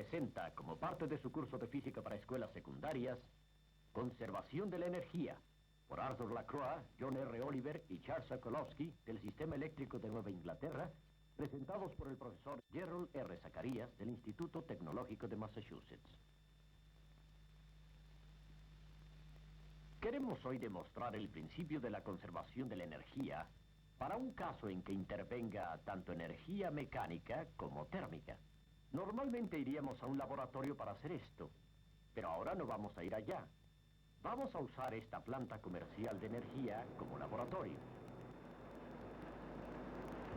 presenta, como parte de su curso de física para escuelas secundarias, Conservación de la Energía, por Arthur Lacroix, John R. Oliver y Charles Sokolowski, del Sistema Eléctrico de Nueva Inglaterra, presentados por el profesor Gerald R. Zacarías, del Instituto Tecnológico de Massachusetts. Queremos hoy demostrar el principio de la conservación de la energía para un caso en que intervenga tanto energía mecánica como térmica. Normalmente iríamos a un laboratorio para hacer esto, pero ahora no vamos a ir allá. Vamos a usar esta planta comercial de energía como laboratorio.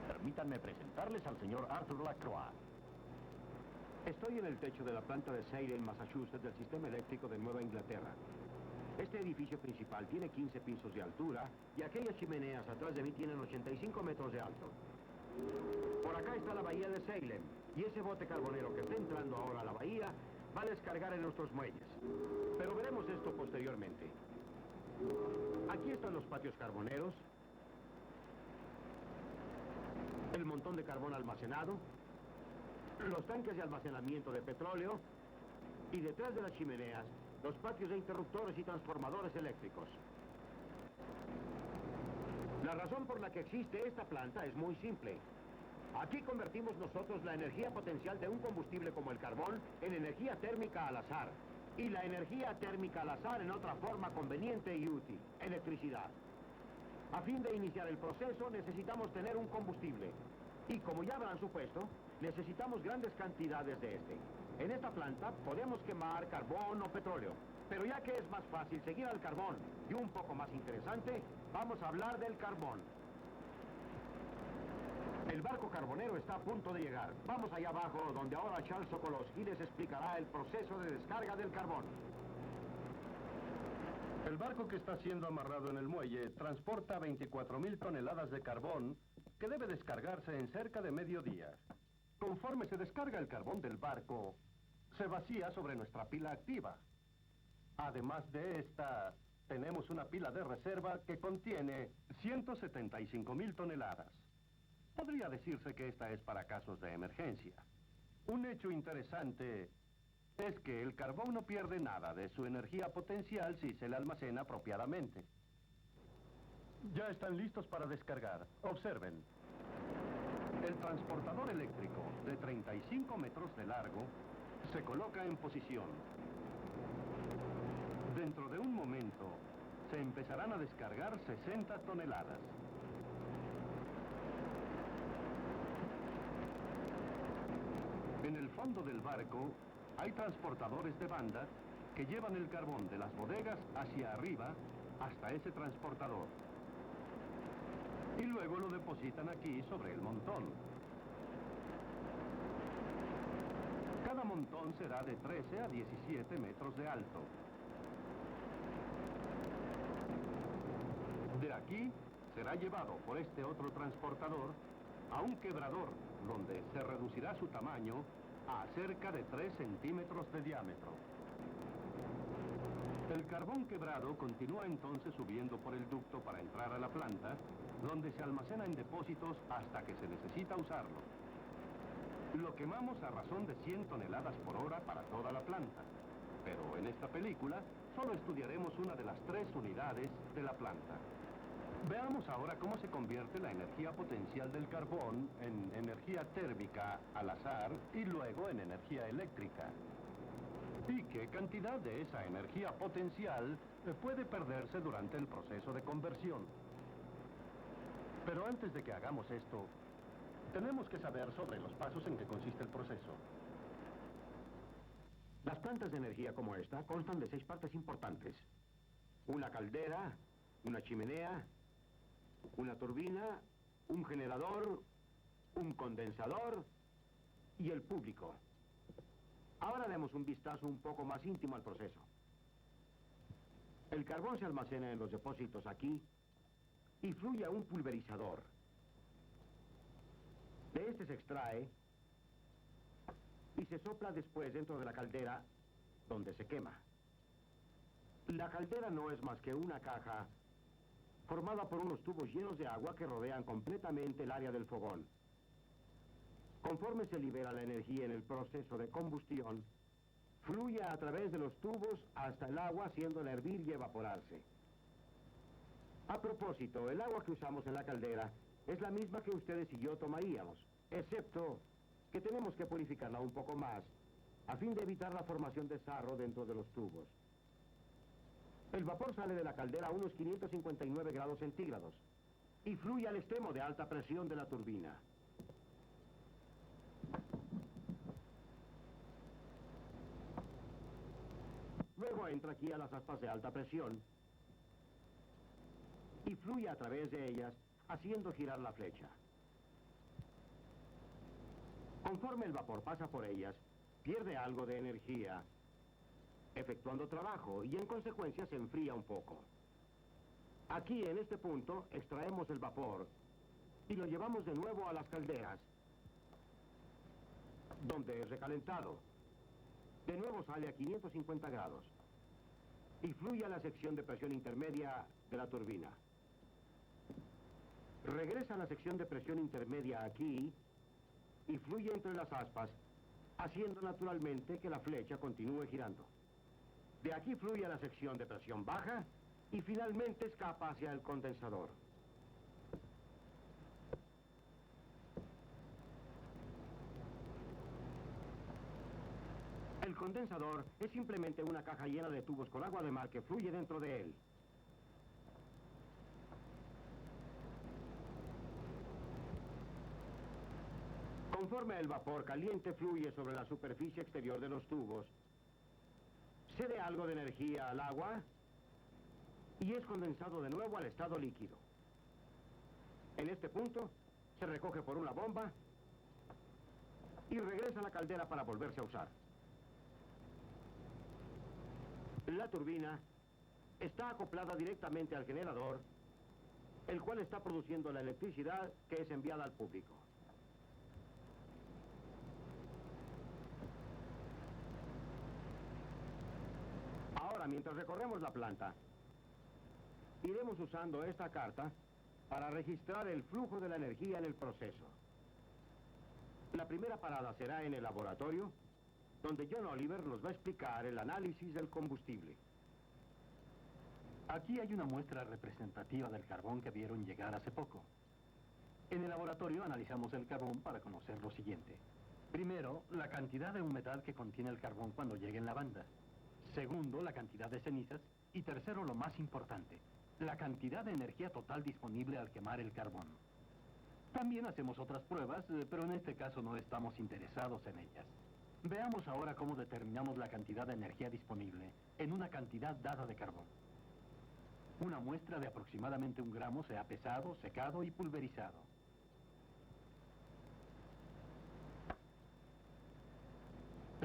Permítanme presentarles al señor Arthur Lacroix. Estoy en el techo de la planta de Salem, Massachusetts, del Sistema Eléctrico de Nueva Inglaterra. Este edificio principal tiene 15 pisos de altura y aquellas chimeneas atrás de mí tienen 85 metros de alto. Por acá está la bahía de Salem y ese bote carbonero que está entrando ahora a la bahía va a descargar en nuestros muelles. Pero veremos esto posteriormente. Aquí están los patios carboneros, el montón de carbón almacenado, los tanques de almacenamiento de petróleo y detrás de las chimeneas los patios de interruptores y transformadores eléctricos. La razón por la que existe esta planta es muy simple. Aquí convertimos nosotros la energía potencial de un combustible como el carbón en energía térmica al azar. Y la energía térmica al azar en otra forma conveniente y útil, electricidad. A fin de iniciar el proceso necesitamos tener un combustible. Y como ya habrán supuesto, necesitamos grandes cantidades de este. En esta planta podemos quemar carbón o petróleo, pero ya que es más fácil seguir al carbón y un poco más interesante, vamos a hablar del carbón. El barco carbonero está a punto de llegar. Vamos allá abajo, donde ahora Charles Sokolowski les explicará el proceso de descarga del carbón. El barco que está siendo amarrado en el muelle transporta 24,000 toneladas de carbón que debe descargarse en cerca de mediodía. Conforme se descarga el carbón del barco, se vacía sobre nuestra pila activa. Además de esta, tenemos una pila de reserva que contiene 175,000 toneladas. Podría decirse que esta es para casos de emergencia. Un hecho interesante es que el carbón no pierde nada de su energía potencial si se le almacena apropiadamente. Ya están listos para descargar. Observen. El transportador eléctrico de 35 metros de largo se coloca en posición. Dentro de un momento se empezarán a descargar 60 toneladas. En el fondo del barco hay transportadores de banda que llevan el carbón de las bodegas hacia arriba hasta ese transportador. Y luego lo depositan aquí sobre el montón. Cada montón será de 13 a 17 metros de alto. De aquí será llevado por este otro transportador a un quebrador, donde se reducirá su tamaño a cerca de 3 centímetros de diámetro. El carbón quebrado continúa entonces subiendo por el ducto para entrar a la planta, donde se almacena en depósitos hasta que se necesita usarlo. Lo quemamos a razón de 100 toneladas por hora para toda la planta, pero en esta película solo estudiaremos una de las 3 unidades de la planta. Veamos ahora cómo se convierte la energía potencial del carbón en energía térmica al azar y luego en energía eléctrica. Y qué cantidad de esa energía potencial puede perderse durante el proceso de conversión. Pero antes de que hagamos esto, tenemos que saber sobre los pasos en que consiste el proceso. Las plantas de energía como esta constan de 6 partes importantes. Una caldera, una chimenea, una turbina, un generador, un condensador y el público. Ahora demos un vistazo un poco más íntimo al proceso. El carbón se almacena en los depósitos aquí y fluye a un pulverizador. De este se extrae y se sopla después dentro de la caldera donde se quema. La caldera no es más que una caja formada por unos tubos llenos de agua que rodean completamente el área del fogón. Conforme se libera la energía en el proceso de combustión, fluye a través de los tubos hasta el agua, haciéndola hervir y evaporarse. A propósito, el agua que usamos en la caldera es la misma que ustedes y yo tomaríamos, excepto que tenemos que purificarla un poco más, a fin de evitar la formación de sarro dentro de los tubos. El vapor sale de la caldera a unos 559 grados centígrados y fluye al extremo de alta presión de la turbina. Luego entra aquí a las aspas de alta presión y fluye a través de ellas, haciendo girar la flecha. Conforme el vapor pasa por ellas, pierde algo de energía, efectuando trabajo, y en consecuencia se enfría un poco. Aquí, en este punto, extraemos el vapor y lo llevamos de nuevo a las calderas, donde es recalentado. De nuevo sale a 550 grados y fluye a la sección de presión intermedia de la turbina. Regresa a la sección de presión intermedia aquí y fluye entre las aspas, haciendo naturalmente que la flecha continúe girando. De aquí fluye a la sección de presión baja y finalmente escapa hacia el condensador. El condensador es simplemente una caja llena de tubos con agua de mar que fluye dentro de él. Conforme el vapor caliente fluye sobre la superficie exterior de los tubos, cede algo de energía al agua y es condensado de nuevo al estado líquido. En este punto, se recoge por una bomba y regresa a la caldera para volverse a usar. La turbina está acoplada directamente al generador, el cual está produciendo la electricidad que es enviada al público. Ahora, mientras recorremos la planta, iremos usando esta carta para registrar el flujo de la energía en el proceso. La primera parada será en el laboratorio, donde John Oliver nos va a explicar el análisis del combustible. Aquí hay una muestra representativa del carbón que vieron llegar hace poco. En el laboratorio analizamos el carbón para conocer lo siguiente. Primero, la cantidad de humedad que contiene el carbón cuando llegue en la banda. Segundo, la cantidad de cenizas. Y tercero, lo más importante, la cantidad de energía total disponible al quemar el carbón. También hacemos otras pruebas, pero en este caso no estamos interesados en ellas. Veamos ahora cómo determinamos la cantidad de energía disponible en una cantidad dada de carbón. Una muestra de aproximadamente 1 gramo se ha pesado, secado y pulverizado.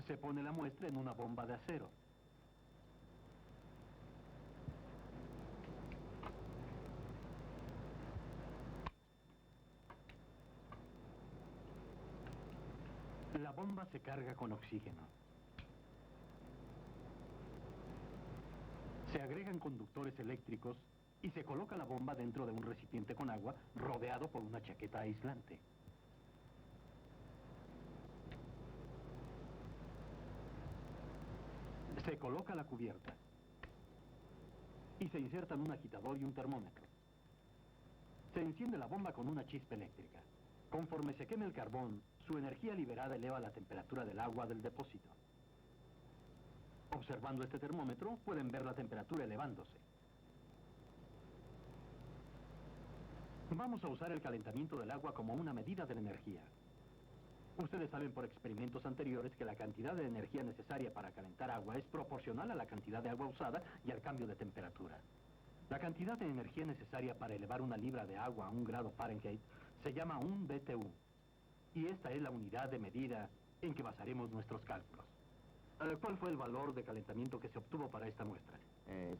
Se pone la muestra en una bomba de acero. La bomba se carga con oxígeno. Se agregan conductores eléctricos y se coloca la bomba dentro de un recipiente con agua rodeado por una chaqueta aislante. Se coloca la cubierta y se insertan un agitador y un termómetro. Se enciende la bomba con una chispa eléctrica. Conforme se queme el carbón, su energía liberada eleva la temperatura del agua del depósito. Observando este termómetro, pueden ver la temperatura elevándose. Vamos a usar el calentamiento del agua como una medida de la energía. Ustedes saben por experimentos anteriores que la cantidad de energía necesaria para calentar agua es proporcional a la cantidad de agua usada y al cambio de temperatura. La cantidad de energía necesaria para elevar una libra de agua a 1 grado Fahrenheit se llama un BTU. Y esta es la unidad de medida en que basaremos nuestros cálculos. ¿Cuál fue el valor de calentamiento que se obtuvo para esta muestra?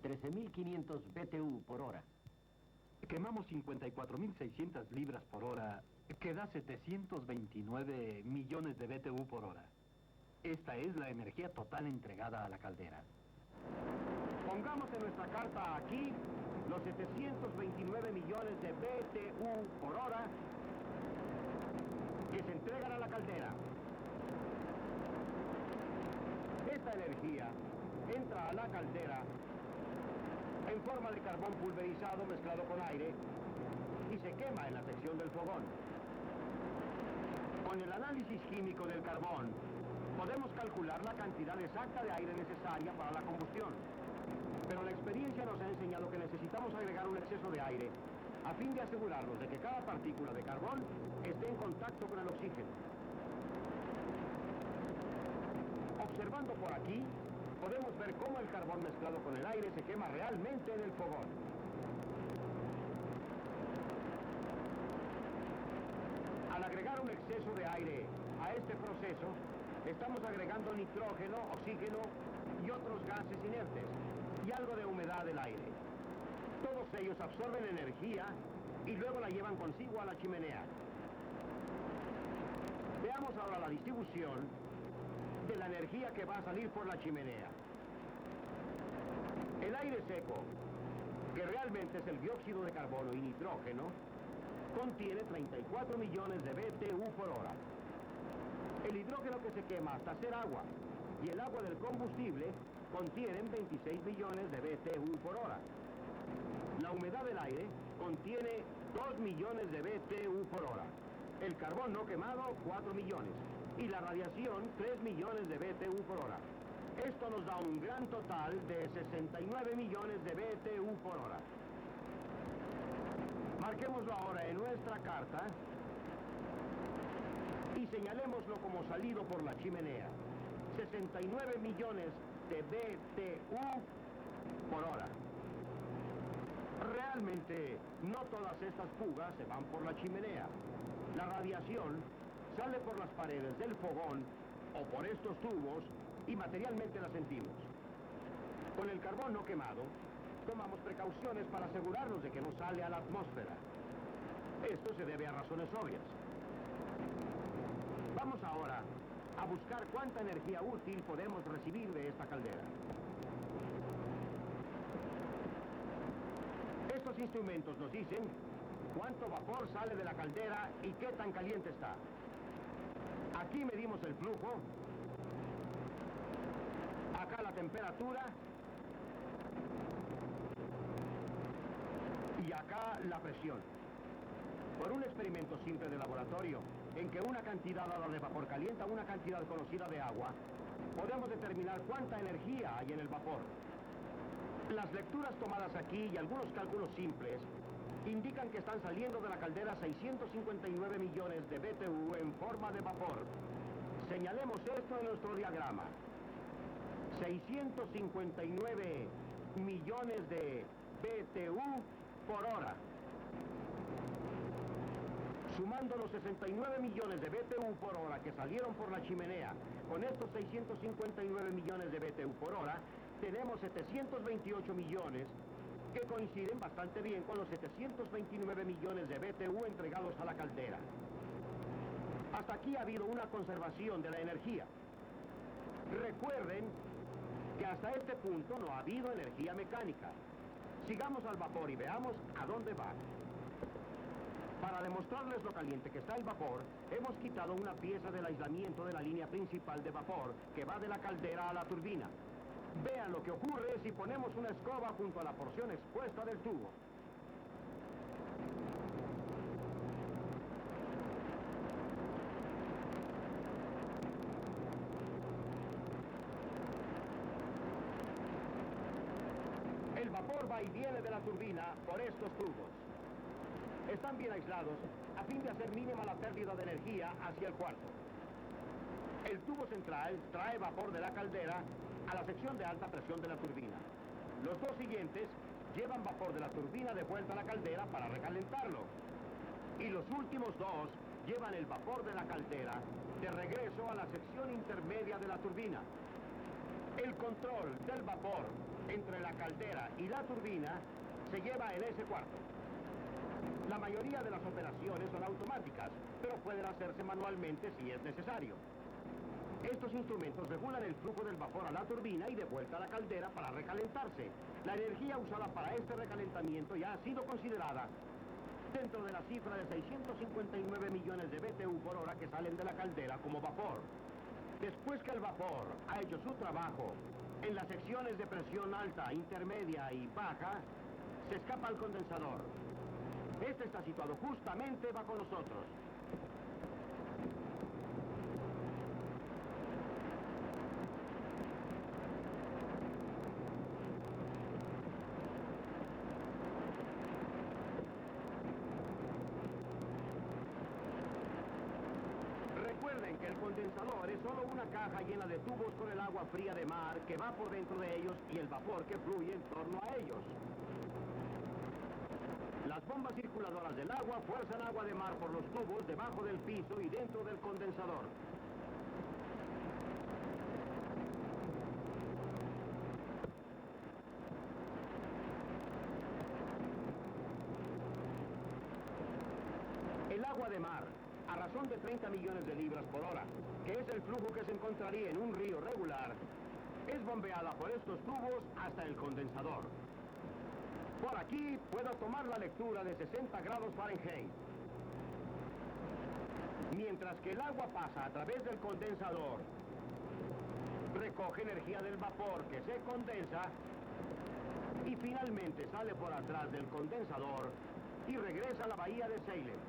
13.500 BTU por hora. Quemamos 54.600 libras por hora, que da 729 millones de BTU por hora. Esta es la energía total entregada a la caldera. Pongamos en nuestra carta aquí los 729 millones de BTU por hora que se entregan a la caldera. caldera. Esta energía entra a la caldera en forma de carbón pulverizado mezclado con aire y se quema en la sección del fogón. Con el análisis químico del carbón, podemos calcular la cantidad exacta de aire necesaria para la combustión. Pero la experiencia nos ha enseñado que necesitamos agregar un exceso de aire a fin de asegurarnos de que cada partícula de carbón esté en contacto con el oxígeno. Observando por aquí, podemos ver cómo el carbón mezclado con el aire se quema realmente en el fogón. Al agregar un exceso de aire a este proceso, estamos agregando nitrógeno, oxígeno y otros gases inertes, y algo de humedad del aire. Todos ellos absorben energía y luego la llevan consigo a la chimenea. Veamos ahora la distribución de la energía que va a salir por la chimenea. El aire seco, que realmente es el dióxido de carbono y nitrógeno, contiene 34 millones de BTU por hora. El hidrógeno que se quema hasta hacer agua y el agua del combustible contienen 26 millones de BTU por hora. La humedad del aire contiene 2 millones de BTU por hora. El carbón no quemado, 4 millones. Y la radiación, 3 millones de BTU por hora. Esto nos da un gran total de 69 millones de BTU por hora. Marquémoslo ahora en nuestra carta y señalémoslo como salido por la chimenea. 69 millones de BTU por hora. Realmente, no todas estas fugas se van por la chimenea. La radiación sale por las paredes del fogón o por estos tubos y materialmente la sentimos. Con el carbón no quemado, tomamos precauciones para asegurarnos de que no sale a la atmósfera. Esto se debe a razones obvias. Vamos ahora a buscar cuánta energía útil podemos recibir de esta caldera. Estos instrumentos nos dicen cuánto vapor sale de la caldera y qué tan caliente está. Aquí medimos el flujo, acá la temperatura y acá la presión. Por un experimento simple de laboratorio, en que una cantidad dada de vapor calienta una cantidad conocida de agua, podemos determinar cuánta energía hay en el vapor. Las lecturas tomadas aquí y algunos cálculos simples indican que están saliendo de la caldera 659 millones de BTU en forma de vapor. Señalemos esto en nuestro diagrama. 659 millones de BTU por hora. Sumando los 69 millones de BTU por hora que salieron por la chimenea, con estos 659 millones de BTU por hora, tenemos 728 millones que coinciden bastante bien con los 729 millones de BTU entregados a la caldera. Hasta aquí ha habido una conservación de la energía. Recuerden que hasta este punto no ha habido energía mecánica. Sigamos al vapor y veamos a dónde va. Para demostrarles lo caliente que está el vapor, hemos quitado una pieza del aislamiento de la línea principal de vapor que va de la caldera a la turbina. Vean lo que ocurre si ponemos una escoba junto a la porción expuesta del tubo. El vapor va y viene de la turbina por estos tubos. Están bien aislados a fin de hacer mínima la pérdida de energía hacia el cuarto. El tubo central trae vapor de la caldera a la sección de alta presión de la turbina. Los dos siguientes llevan vapor de la turbina de vuelta a la caldera para recalentarlo. Y los últimos dos llevan el vapor de la caldera de regreso a la sección intermedia de la turbina. El control del vapor entre la caldera y la turbina se lleva en ese cuarto. La mayoría de las operaciones son automáticas, pero pueden hacerse manualmente si es necesario. Estos instrumentos regulan el flujo del vapor a la turbina y de vuelta a la caldera para recalentarse. La energía usada para este recalentamiento ya ha sido considerada dentro de la cifra de 659 millones de BTU por hora que salen de la caldera como vapor. Después que el vapor ha hecho su trabajo, en las secciones de presión alta, intermedia y baja, se escapa al condensador. Este está situado justamente bajo nosotros. Recuerden que el condensador es solo una caja llena de tubos con el agua fría de mar que va por dentro de ellos y el vapor que fluye en torno a ellos. Las bombas circuladoras del agua fuerzan agua de mar por los tubos debajo del piso y dentro del condensador. El agua de mar, a razón de 30 millones de libras por hora, que es el flujo que se encontraría en un río regular, es bombeada por estos tubos hasta el condensador. Por aquí puedo tomar la lectura de 60 grados Fahrenheit. Mientras que el agua pasa a través del condensador, recoge energía del vapor que se condensa y finalmente sale por atrás del condensador y regresa a la bahía de Salem.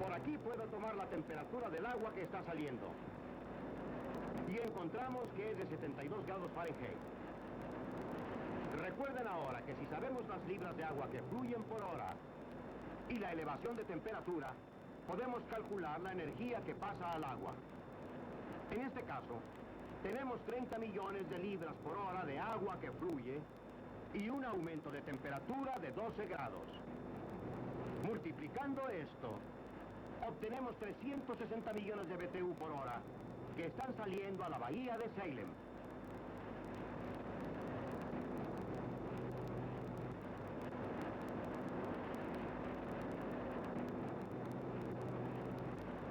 Por aquí puedo tomar la temperatura del agua que está saliendo. Y encontramos que es de 72 grados Fahrenheit. Recuerden ahora que si sabemos las libras de agua que fluyen por hora y la elevación de temperatura, podemos calcular la energía que pasa al agua. En este caso, tenemos 30 millones de libras por hora de agua que fluye y un aumento de temperatura de 12 grados. Multiplicando esto, obtenemos 360 millones de BTU por hora que están saliendo a la bahía de Salem.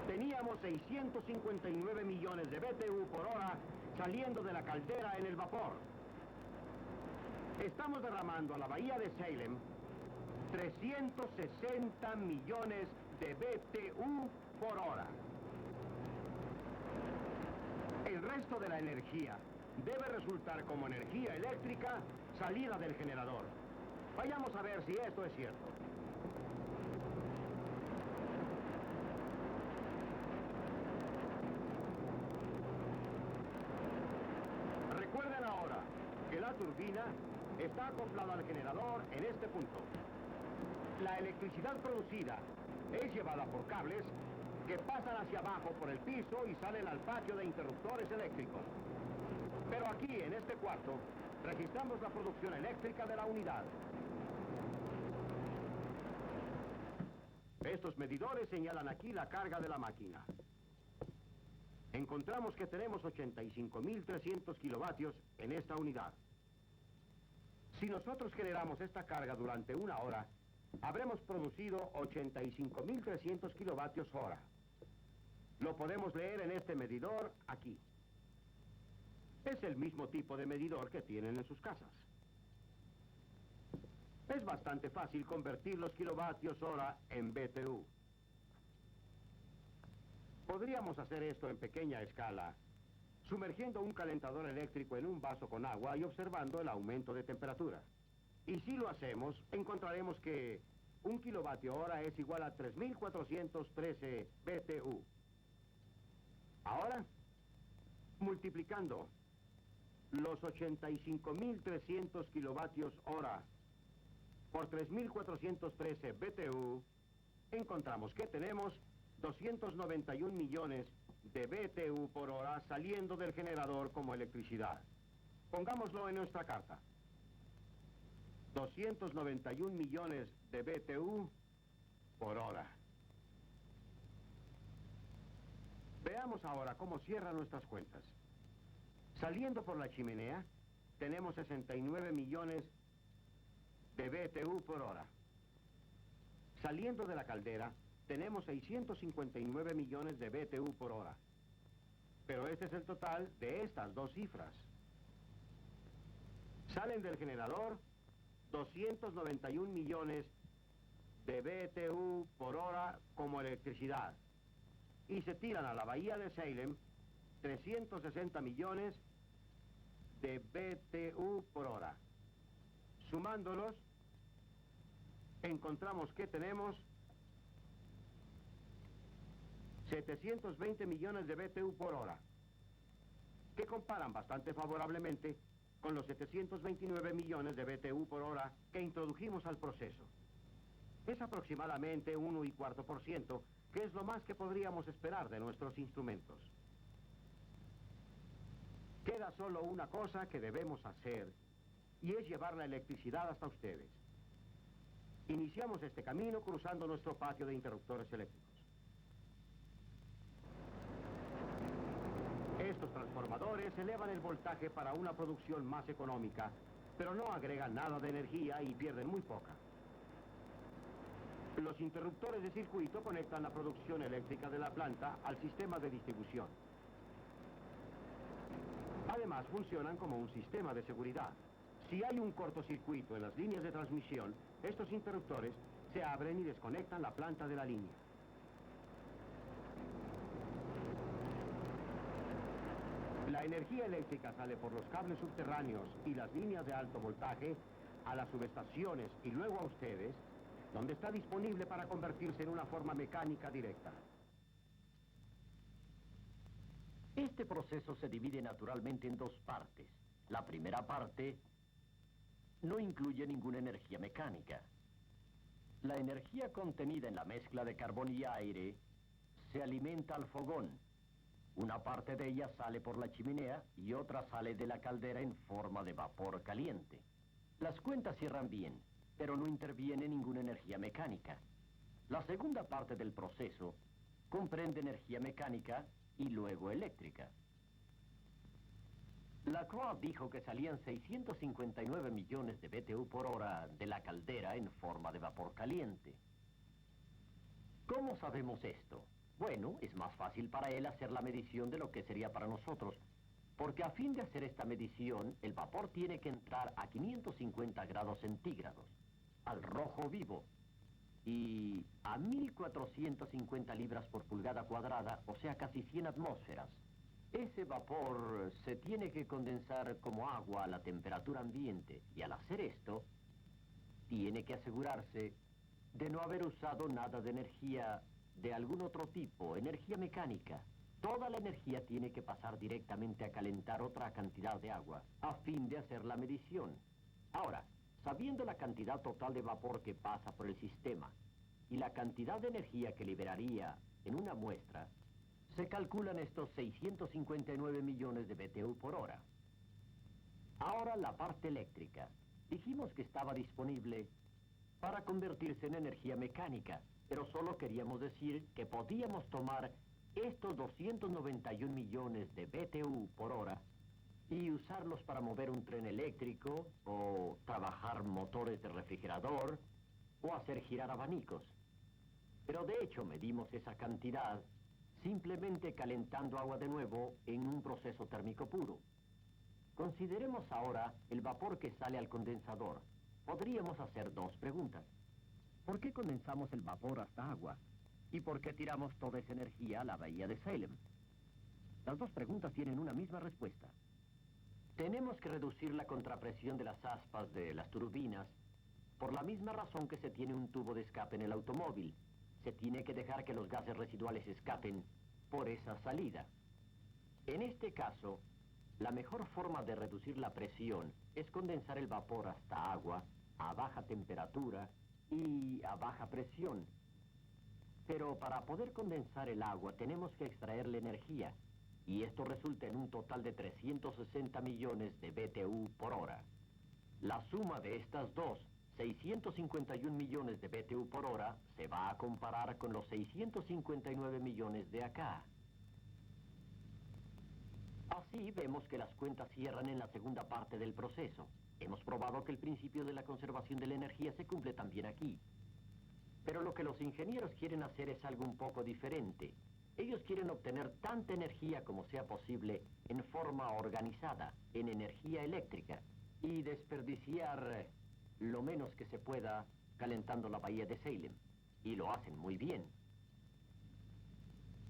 Teníamos 659 millones de BTU por hora saliendo de la caldera en el vapor. Estamos derramando a la bahía de Salem 360 millones de BTU por hora. El resto de la energía debe resultar como energía eléctrica salida del generador. Vayamos a ver si esto es cierto. Recuerden ahora que la turbina está acoplada al generador en este punto. La electricidad producida es llevada por cables que pasan hacia abajo por el piso y salen al patio de interruptores eléctricos. Pero aquí, en este cuarto, registramos la producción eléctrica de la unidad. Estos medidores señalan aquí la carga de la máquina. Encontramos que tenemos 85.300 kilovatios en esta unidad. Si nosotros generamos esta carga durante una hora, habremos producido 85.300 kilovatios hora. Lo podemos leer en este medidor aquí. Es el mismo tipo de medidor que tienen en sus casas. Es bastante fácil convertir los kilovatios hora en BTU. Podríamos hacer esto en pequeña escala, sumergiendo un calentador eléctrico en un vaso con agua y observando el aumento de temperatura. Y si lo hacemos, encontraremos que 1 kilovatio hora es igual a 3.413 BTU. Ahora, multiplicando los 85.300 kilovatios hora por 3.413 BTU, encontramos que tenemos 291 millones de BTU por hora saliendo del generador como electricidad. Pongámoslo en nuestra carta. 291 millones de BTU por hora. Veamos ahora cómo cierran nuestras cuentas. Saliendo por la chimenea, tenemos 69 millones de BTU por hora. Saliendo de la caldera, tenemos 659 millones de BTU por hora. Pero este es el total de estas dos cifras. Salen del generador 291 millones de BTU por hora como electricidad. Y se tiran a la bahía de Salem 360 millones de BTU por hora. Sumándolos, encontramos que tenemos 720 millones de BTU por hora, que comparan bastante favorablemente con los 729 millones de BTU por hora que introdujimos al proceso. Es aproximadamente 1,25%, que es lo más que podríamos esperar de nuestros instrumentos. Queda solo una cosa que debemos hacer, y es llevar la electricidad hasta ustedes. Iniciamos este camino cruzando nuestro patio de interruptores eléctricos. Estos transformadores elevan el voltaje para una producción más económica, pero no agregan nada de energía y pierden muy poca. Los interruptores de circuito conectan la producción eléctrica de la planta al sistema de distribución. Además, funcionan como un sistema de seguridad. Si hay un cortocircuito en las líneas de transmisión, estos interruptores se abren y desconectan la planta de la línea. La energía eléctrica sale por los cables subterráneos y las líneas de alto voltaje a las subestaciones y luego a ustedes, donde está disponible para convertirse en una forma mecánica directa. Este proceso se divide naturalmente en dos partes. La primera parte no incluye ninguna energía mecánica. La energía contenida en la mezcla de carbón y aire se alimenta al fogón. Una parte de ella sale por la chimenea y otra sale de la caldera en forma de vapor caliente. Las cuentas cierran bien, pero no interviene ninguna energía mecánica. La segunda parte del proceso comprende energía mecánica y luego eléctrica. Lacroix dijo que salían 659 millones de BTU por hora de la caldera en forma de vapor caliente. ¿Cómo sabemos esto? Bueno, es más fácil para él hacer la medición de lo que sería para nosotros, porque a fin de hacer esta medición, el vapor tiene que entrar a 550 grados centígrados, al rojo vivo, y a 1450 libras por pulgada cuadrada, o sea, casi 100 atmósferas. Ese vapor se tiene que condensar como agua a la temperatura ambiente, y al hacer esto, tiene que asegurarse de no haber usado nada de energía de algún otro tipo, energía mecánica. Toda la energía tiene que pasar directamente a calentar otra cantidad de agua, a fin de hacer la medición. Ahora, sabiendo la cantidad total de vapor que pasa por el sistema y la cantidad de energía que liberaría en una muestra, se calculan estos 659 millones de BTU por hora. Ahora la parte eléctrica. Dijimos que estaba disponible para convertirse en energía mecánica, pero solo queríamos decir que podíamos tomar estos 291 millones de BTU por hora y usarlos para mover un tren eléctrico, o trabajar motores de refrigerador, o hacer girar abanicos. Pero de hecho medimos esa cantidad simplemente calentando agua de nuevo en un proceso térmico puro. Consideremos ahora el vapor que sale al condensador. Podríamos hacer dos preguntas. ¿Por qué condensamos el vapor hasta agua? ¿Y por qué tiramos toda esa energía a la bahía de Salem? Las dos preguntas tienen una misma respuesta. Tenemos que reducir la contrapresión de las aspas de las turbinas por la misma razón que se tiene un tubo de escape en el automóvil. Se tiene que dejar que los gases residuales escapen por esa salida. En este caso, la mejor forma de reducir la presión es condensar el vapor hasta agua a baja temperatura y a baja presión. Pero para poder condensar el agua tenemos que extraerle energía, y esto resulta en un total de 360 millones de BTU por hora. La suma de estas dos, 651 millones de BTU por hora, se va a comparar con los 659 millones de acá. Así vemos que las cuentas cierran en la segunda parte del proceso. Hemos probado que el principio de la conservación de la energía se cumple también aquí. Pero lo que los ingenieros quieren hacer es algo un poco diferente. Ellos quieren obtener tanta energía como sea posible en forma organizada, en energía eléctrica, y desperdiciar lo menos que se pueda calentando la bahía de Salem. Y lo hacen muy bien.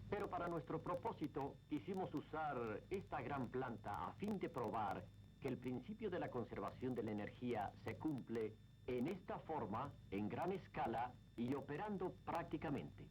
Pero para nuestro propósito, quisimos usar esta gran planta a fin de probar que el principio de la conservación de la energía se cumple en esta forma, en gran escala y operando prácticamente.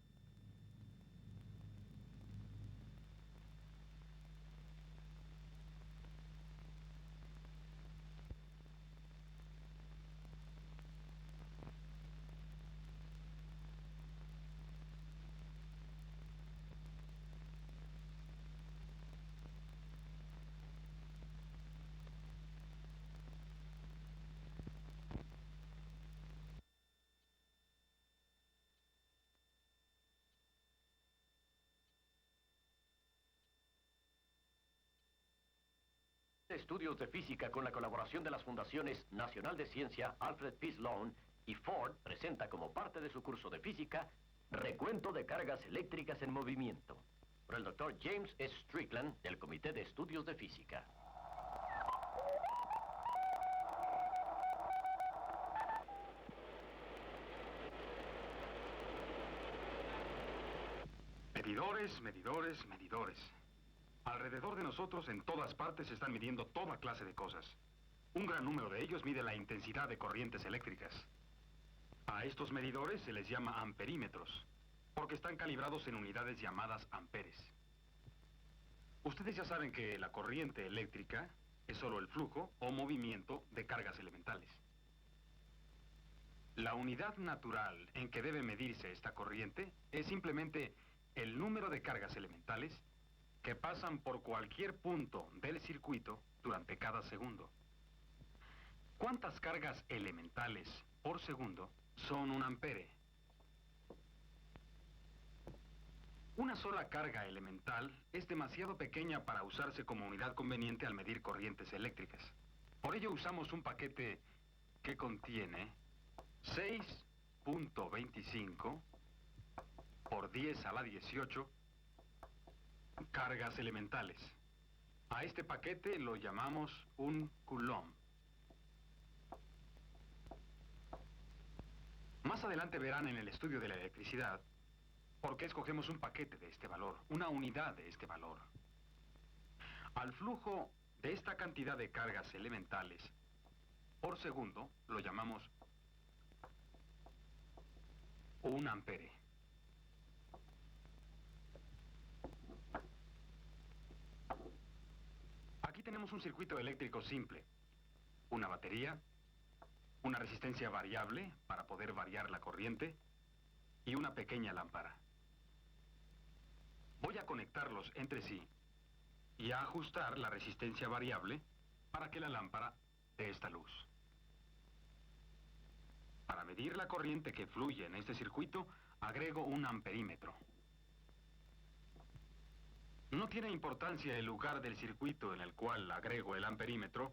Estudios de física con la colaboración de las fundaciones Nacional de Ciencia, Alfred P. Sloan y Ford presenta como parte de su curso de física Recuento de cargas eléctricas en movimiento, por el Dr. James S. Strickland del Comité de Estudios de Física. Medidores, medidores, medidores. Alrededor de nosotros, en todas partes, se están midiendo toda clase de cosas. Un gran número de ellos mide la intensidad de corrientes eléctricas. A estos medidores se les llama amperímetros, porque están calibrados en unidades llamadas amperes. Ustedes ya saben que la corriente eléctrica es solo el flujo o movimiento de cargas elementales. La unidad natural en que debe medirse esta corriente es simplemente el número de cargas elementales que pasan por cualquier punto del circuito durante cada segundo. ¿Cuántas cargas elementales por segundo son un ampere? Una sola carga elemental es demasiado pequeña para usarse como unidad conveniente al medir corrientes eléctricas. Por ello usamos un paquete que contiene 6.25 por 10 a la 18 cargas elementales. A este paquete lo llamamos un coulomb. Más adelante verán en el estudio de la electricidad por qué escogemos un paquete de este valor, una unidad de este valor. Al flujo de esta cantidad de cargas elementales por segundo lo llamamos un ampere. Aquí tenemos un circuito eléctrico simple, una batería, una resistencia variable para poder variar la corriente y una pequeña lámpara. Voy a conectarlos entre sí y a ajustar la resistencia variable para que la lámpara dé esta luz. Para medir la corriente que fluye en este circuito, agrego un amperímetro. No tiene importancia el lugar del circuito en el cual agrego el amperímetro,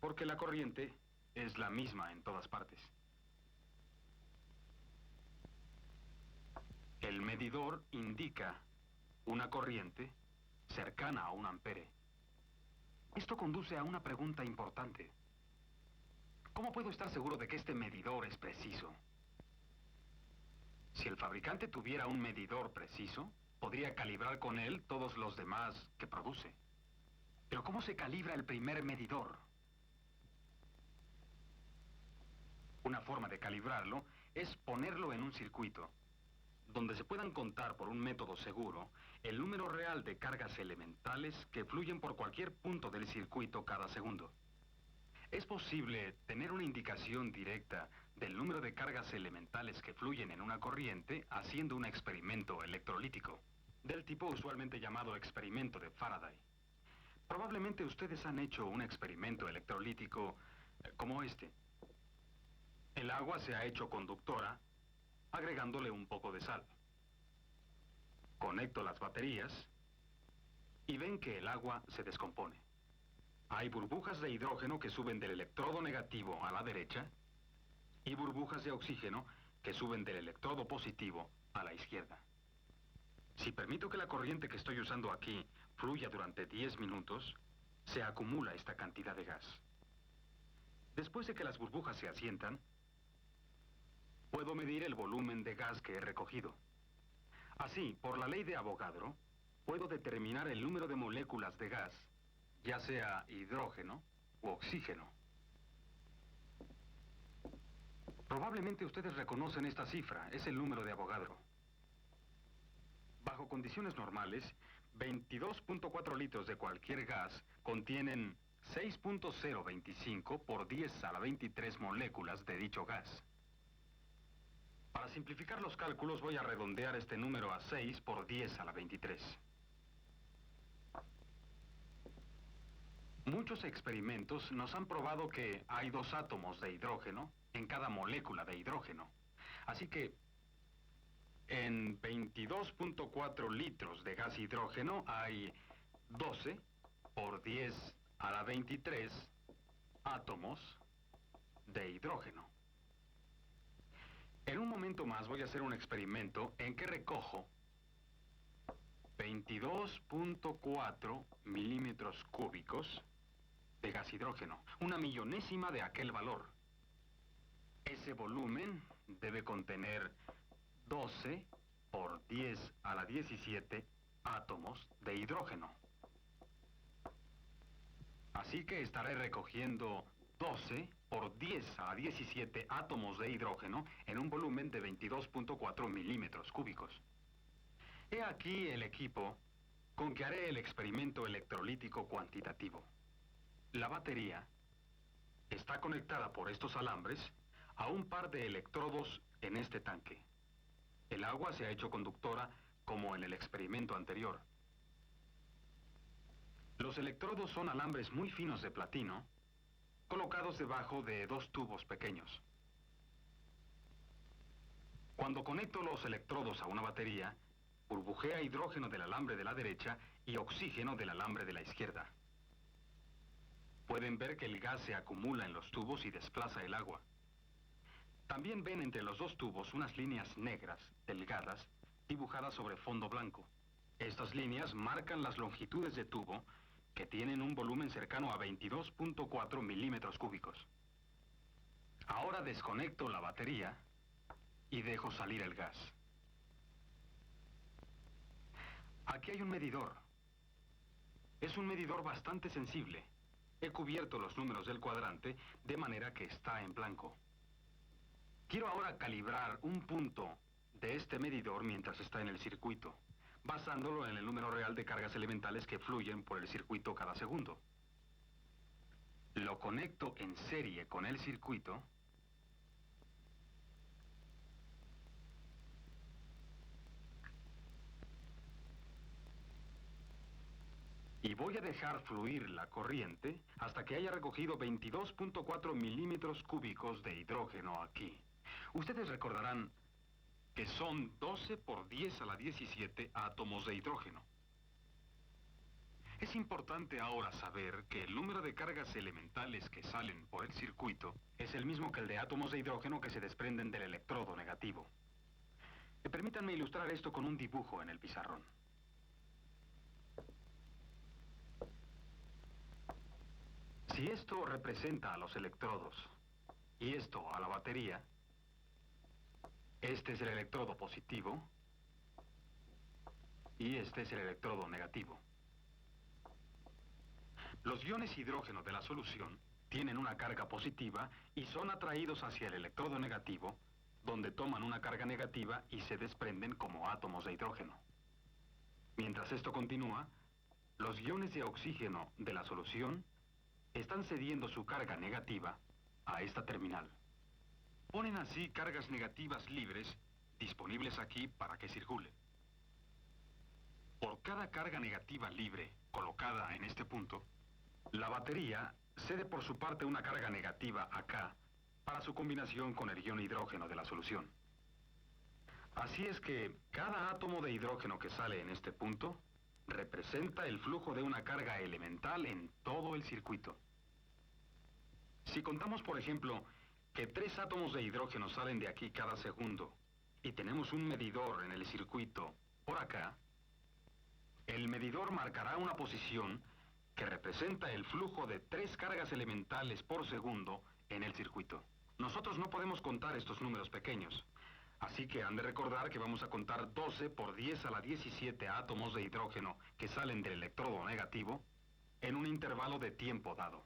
porque la corriente es la misma en todas partes. El medidor indica una corriente cercana a un ampere. Esto conduce a una pregunta importante. ¿Cómo puedo estar seguro de que este medidor es preciso? Si el fabricante tuviera un medidor preciso, podría calibrar con él todos los demás que produce. Pero ¿cómo se calibra el primer medidor? Una forma de calibrarlo es ponerlo en un circuito, donde se puedan contar por un método seguro el número real de cargas elementales que fluyen por cualquier punto del circuito cada segundo. Es posible tener una indicación directa del número de cargas elementales que fluyen en una corriente haciendo un experimento electrolítico, del tipo usualmente llamado experimento de Faraday. Probablemente ustedes han hecho un experimento electrolítico como este. El agua se ha hecho conductora agregándole un poco de sal. Conecto las baterías y ven que el agua se descompone. Hay burbujas de hidrógeno que suben del electrodo negativo a la derecha y burbujas de oxígeno que suben del electrodo positivo a la izquierda. Si permito que la corriente que estoy usando aquí fluya durante 10 minutos, se acumula esta cantidad de gas. Después de que las burbujas se asientan, puedo medir el volumen de gas que he recogido. Así, por la ley de Avogadro, puedo determinar el número de moléculas de gas, ya sea hidrógeno u oxígeno. Probablemente ustedes reconocen esta cifra, es el número de Avogadro. Bajo condiciones normales, 22.4 litros de cualquier gas contienen 6.025 por 10 a la 23 moléculas de dicho gas. Para simplificar los cálculos voy a redondear este número a 6 por 10 a la 23. Muchos experimentos nos han probado que hay 2 átomos de hidrógeno en cada molécula de hidrógeno. Así que en 22.4 litros de gas hidrógeno hay 12 por 10 a la 23 átomos de hidrógeno. En un momento más voy a hacer un experimento en que recojo 22.4 milímetros cúbicos de gas hidrógeno, una millonésima de aquel valor. Ese volumen debe contener 12 por 10 a la 17 átomos de hidrógeno. Así que estaré recogiendo 12 por 10 a la 17 átomos de hidrógeno en un volumen de 22.4 milímetros cúbicos. He aquí el equipo con que haré el experimento electrolítico cuantitativo. La batería está conectada por estos alambres a un par de electrodos en este tanque. El agua se ha hecho conductora como en el experimento anterior. Los electrodos son alambres muy finos de platino, colocados debajo de 2 tubos pequeños. Cuando conecto los electrodos a una batería, burbujea hidrógeno del alambre de la derecha y oxígeno del alambre de la izquierda. Pueden ver que el gas se acumula en los tubos y desplaza el agua. También ven entre los 2 tubos unas líneas negras, delgadas, dibujadas sobre fondo blanco. Estas líneas marcan las longitudes de tubo que tienen un volumen cercano a 22.4 milímetros cúbicos. Ahora desconecto la batería y dejo salir el gas. Aquí hay un medidor. Es un medidor bastante sensible. He cubierto los números del cuadrante de manera que está en blanco. Quiero ahora calibrar un punto de este medidor mientras está en el circuito, basándolo en el número real de cargas elementales que fluyen por el circuito cada segundo. Lo conecto en serie con el circuito y voy a dejar fluir la corriente hasta que haya recogido 22.4 milímetros cúbicos de hidrógeno aquí. Ustedes recordarán que son 12 por 10 a la 17 átomos de hidrógeno. Es importante ahora saber que el número de cargas elementales que salen por el circuito es el mismo que el de átomos de hidrógeno que se desprenden del electrodo negativo. Permítanme ilustrar esto con un dibujo en el pizarrón. Si esto representa a los electrodos y esto a la batería, este es el electrodo positivo y este es el electrodo negativo. Los iones hidrógeno de la solución tienen una carga positiva y son atraídos hacia el electrodo negativo, donde toman una carga negativa y se desprenden como átomos de hidrógeno. Mientras esto continúa, los iones de oxígeno de la solución están cediendo su carga negativa a esta terminal. Ponen así cargas negativas libres disponibles aquí para que circulen. Por cada carga negativa libre colocada en este punto, la batería cede por su parte una carga negativa acá para su combinación con el ion hidrógeno de la solución. Así es que cada átomo de hidrógeno que sale en este punto representa el flujo de una carga elemental en todo el circuito. Si contamos, por ejemplo, que 3 átomos de hidrógeno salen de aquí cada segundo y tenemos un medidor en el circuito por acá, el medidor marcará una posición que representa el flujo de 3 cargas elementales por segundo en el circuito. Nosotros no podemos contar estos números pequeños. Así que han de recordar que vamos a contar 12 por 10 a la 17 átomos de hidrógeno que salen del electrodo negativo en un intervalo de tiempo dado.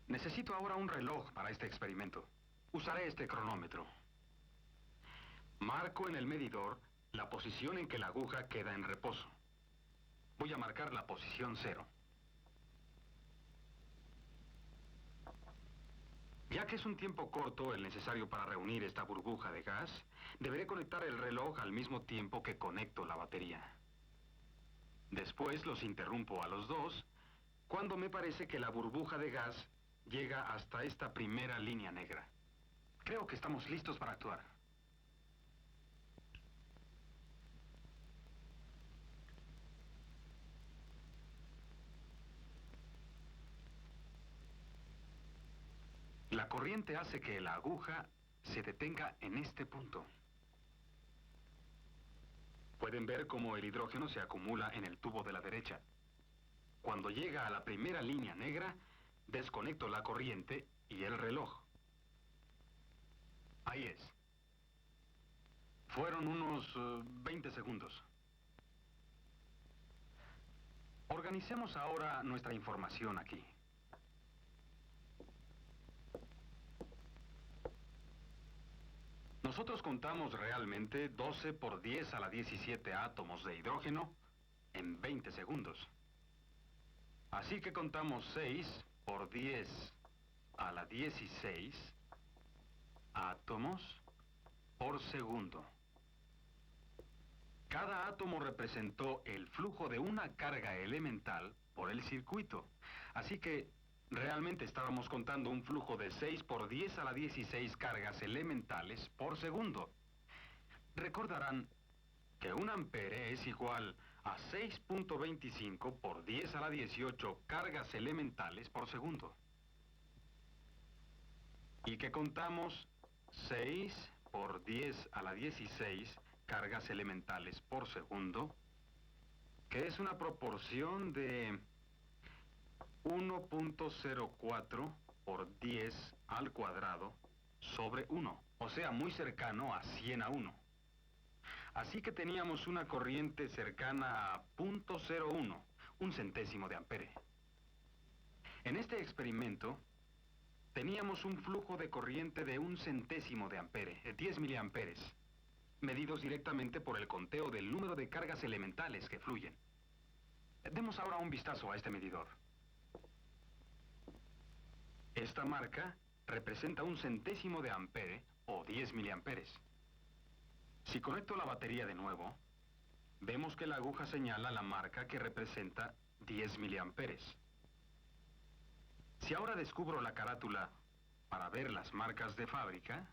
Necesito ahora un reloj para este experimento. Usaré este cronómetro. Marco en el medidor la posición en que la aguja queda en reposo. Voy a marcar la posición 0. Ya que es un tiempo corto el necesario para reunir esta burbuja de gas, deberé conectar el reloj al mismo tiempo que conecto la batería. Después los interrumpo a los dos cuando me parece que la burbuja de gas llega hasta esta primera línea negra. Creo que estamos listos para actuar. La corriente hace que la aguja se detenga en este punto. Pueden ver cómo el hidrógeno se acumula en el tubo de la derecha. Cuando llega a la primera línea negra, desconecto la corriente y el reloj. Ahí es. Fueron unos 20 segundos. Organicemos ahora nuestra información aquí. Nosotros contamos realmente 12 por 10 a la 17 átomos de hidrógeno en 20 segundos. Así que contamos 6 por 10 a la 16 átomos por segundo. Cada átomo representó el flujo de una carga elemental por el circuito. Así que realmente estábamos contando un flujo de 6 por 10 a la 16 cargas elementales por segundo. Recordarán que un ampere es igual a 6.25 por 10 a la 18 cargas elementales por segundo. Y que contamos 6 por 10 a la 16 cargas elementales por segundo, que es una proporción de 1.04 por 10 al cuadrado sobre 1, o sea, muy cercano a 100 a 1. Así que teníamos una corriente cercana a 0.01, un centésimo de ampere. En este experimento, teníamos un flujo de corriente de un centésimo de ampere, 10 miliamperes, medidos directamente por el conteo del número de cargas elementales que fluyen. Demos ahora un vistazo a este medidor. Esta marca representa un centésimo de ampere o 10 miliamperes. Si conecto la batería de nuevo, vemos que la aguja señala la marca que representa 10 miliamperes. Si ahora descubro la carátula para ver las marcas de fábrica,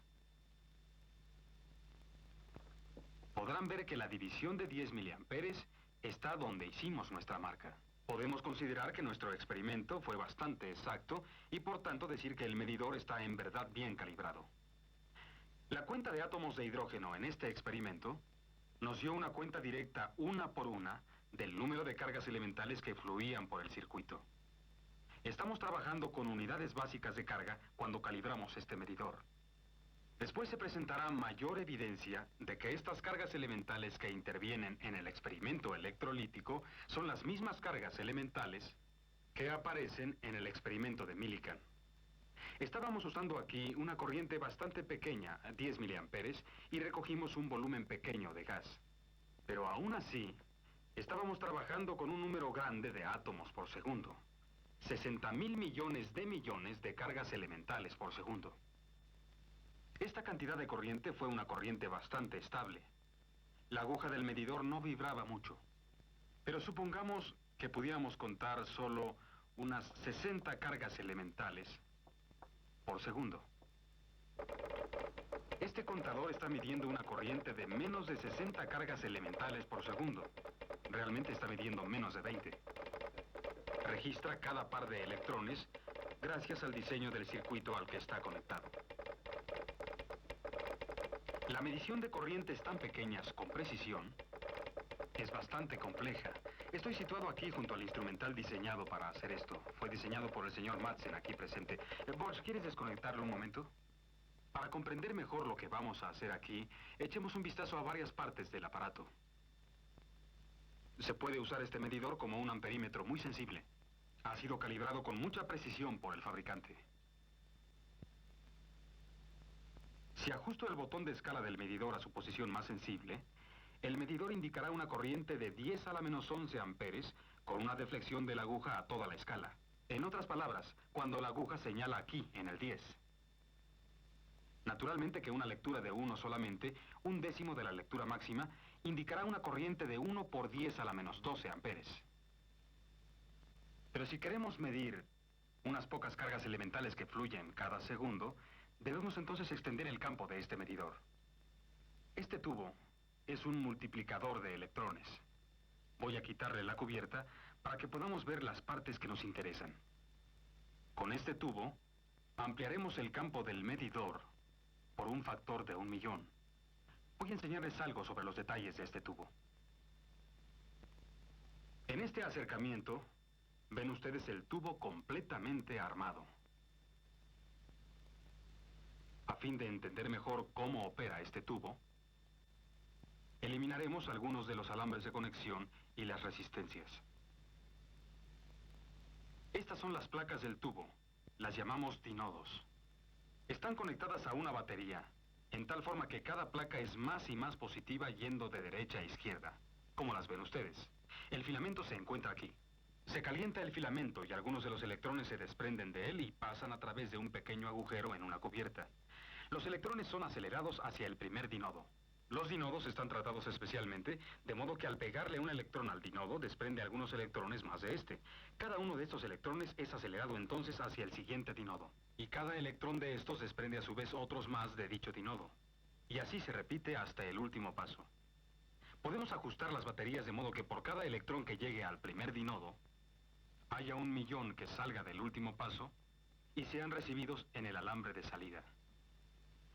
podrán ver que la división de 10 miliamperes está donde hicimos nuestra marca. Podemos considerar que nuestro experimento fue bastante exacto y por tanto decir que el medidor está en verdad bien calibrado. La cuenta de átomos de hidrógeno en este experimento nos dio una cuenta directa una por una del número de cargas elementales que fluían por el circuito. Estamos trabajando con unidades básicas de carga cuando calibramos este medidor. Después se presentará mayor evidencia de que estas cargas elementales que intervienen en el experimento electrolítico son las mismas cargas elementales que aparecen en el experimento de Millikan. Estábamos usando aquí una corriente bastante pequeña, 10 miliamperes, y recogimos un volumen pequeño de gas. Pero aún así, estábamos trabajando con un número grande de átomos por segundo. 60.000 millones de cargas elementales por segundo. Esta cantidad de corriente fue una corriente bastante estable. La aguja del medidor no vibraba mucho. Pero supongamos que pudiéramos contar solo unas 60 cargas elementales por segundo. Este contador está midiendo una corriente de menos de 60 cargas elementales por segundo. Realmente está midiendo menos de 20. Registra cada par de electrones gracias al diseño del circuito al que está conectado. La medición de corrientes tan pequeñas con precisión es bastante compleja Estoy situado aquí junto al instrumental diseñado para hacer esto. Fue diseñado por el señor Madsen aquí presente. Bosch, ¿quieres desconectarlo un momento? Para comprender mejor lo que vamos a hacer aquí, echemos un vistazo a varias partes del aparato. Se puede usar este medidor como un amperímetro muy sensible. Ha sido calibrado con mucha precisión por el fabricante. Si ajusto el botón de escala del medidor a su posición más sensible, el medidor indicará una corriente de 10 a la menos 11 amperes con una deflexión de la aguja a toda la escala. En otras palabras, cuando la aguja señala aquí, en el 10. Naturalmente que una lectura de 1 solamente, un décimo de la lectura máxima, indicará una corriente de 1 por 10 a la menos 12 amperes. Pero si queremos medir unas pocas cargas elementales que fluyen cada segundo, debemos entonces extender el campo de este medidor. Este tubo es un multiplicador de electrones. Voy a quitarle la cubierta para que podamos ver las partes que nos interesan. Con este tubo, ampliaremos el campo del medidor por un factor de 1.000.000. Voy a enseñarles algo sobre los detalles de este tubo. En este acercamiento, ven ustedes el tubo completamente armado. A fin de entender mejor cómo opera este tubo, eliminaremos algunos de los alambres de conexión y las resistencias. Estas son las placas del tubo. Las llamamos dinodos. Están conectadas a una batería, en tal forma que cada placa es más y más positiva yendo de derecha a izquierda, como las ven ustedes. El filamento se encuentra aquí. Se calienta el filamento y algunos de los electrones se desprenden de él y pasan a través de un pequeño agujero en una cubierta. Los electrones son acelerados hacia el primer dinodo. Los dinodos están tratados especialmente, de modo que al pegarle un electrón al dinodo, desprende algunos electrones más de este. Cada uno de estos electrones es acelerado entonces hacia el siguiente dinodo. Y cada electrón de estos desprende a su vez otros más de dicho dinodo. Y así se repite hasta el último paso. Podemos ajustar las baterías de modo que por cada electrón que llegue al primer dinodo, haya 1.000.000 que salga del último paso y sean recibidos en el alambre de salida.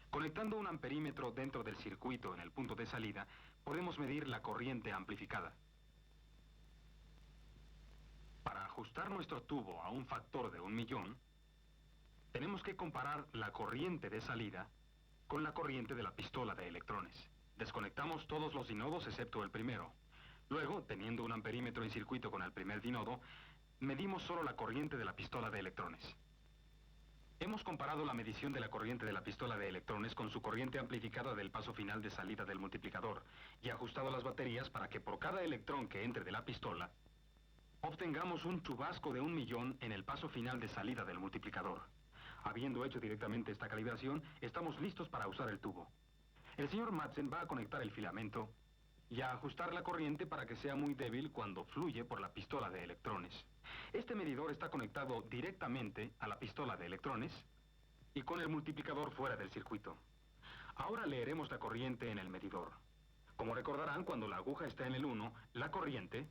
Conectando un amperímetro dentro del circuito en el punto de salida, podemos medir la corriente amplificada. Para ajustar nuestro tubo a un factor de 1.000.000, tenemos que comparar la corriente de salida con la corriente de la pistola de electrones. Desconectamos todos los dinodos excepto el primero. Luego, teniendo un amperímetro en circuito con el primer dinodo, medimos solo la corriente de la pistola de electrones. Hemos comparado la medición de la corriente de la pistola de electrones con su corriente amplificada del paso final de salida del multiplicador y ajustado las baterías para que por cada electrón que entre de la pistola, obtengamos un chubasco de 1.000.000 en el paso final de salida del multiplicador. Habiendo hecho directamente esta calibración, estamos listos para usar el tubo. El señor Madsen va a conectar el filamento y a ajustar la corriente para que sea muy débil cuando fluye por la pistola de electrones. Este medidor está conectado directamente a la pistola de electrones y con el multiplicador fuera del circuito. Ahora leeremos la corriente en el medidor. Como recordarán, cuando la aguja está en el 1, la corriente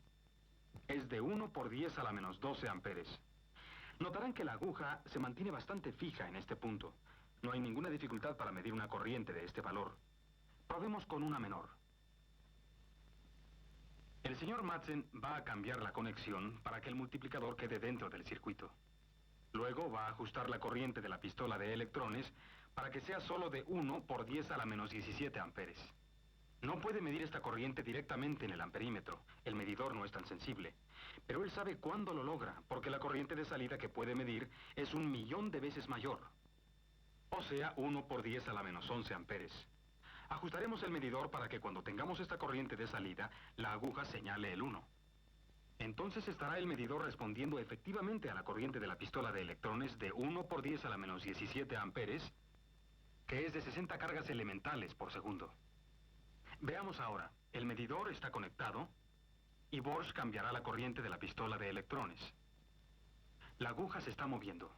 es de 1 por 10 a la menos 12 amperes. Notarán que la aguja se mantiene bastante fija en este punto. No hay ninguna dificultad para medir una corriente de este valor. Probemos con una menor. El señor Madsen va a cambiar la conexión para que el multiplicador quede dentro del circuito. Luego va a ajustar la corriente de la pistola de electrones para que sea solo de 1 por 10 a la menos 17 amperes. No puede medir esta corriente directamente en el amperímetro. El medidor no es tan sensible. Pero él sabe cuándo lo logra, porque la corriente de salida que puede medir es 1.000.000 de veces mayor. O sea, 1 por 10 a la menos 11 amperes. Ajustaremos el medidor para que cuando tengamos esta corriente de salida, la aguja señale el 1. Entonces estará el medidor respondiendo efectivamente a la corriente de la pistola de electrones de 1 por 10 a la menos 17 amperes, que es de 60 cargas elementales por segundo. Veamos ahora, el medidor está conectado y Bosch cambiará la corriente de la pistola de electrones. La aguja se está moviendo.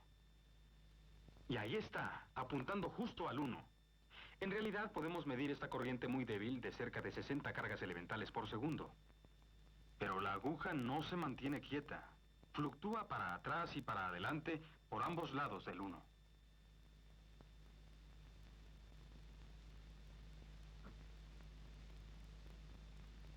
Y ahí está, apuntando justo al 1. En realidad podemos medir esta corriente muy débil de cerca de 60 cargas elementales por segundo. Pero la aguja no se mantiene quieta. Fluctúa para atrás y para adelante por ambos lados del 1.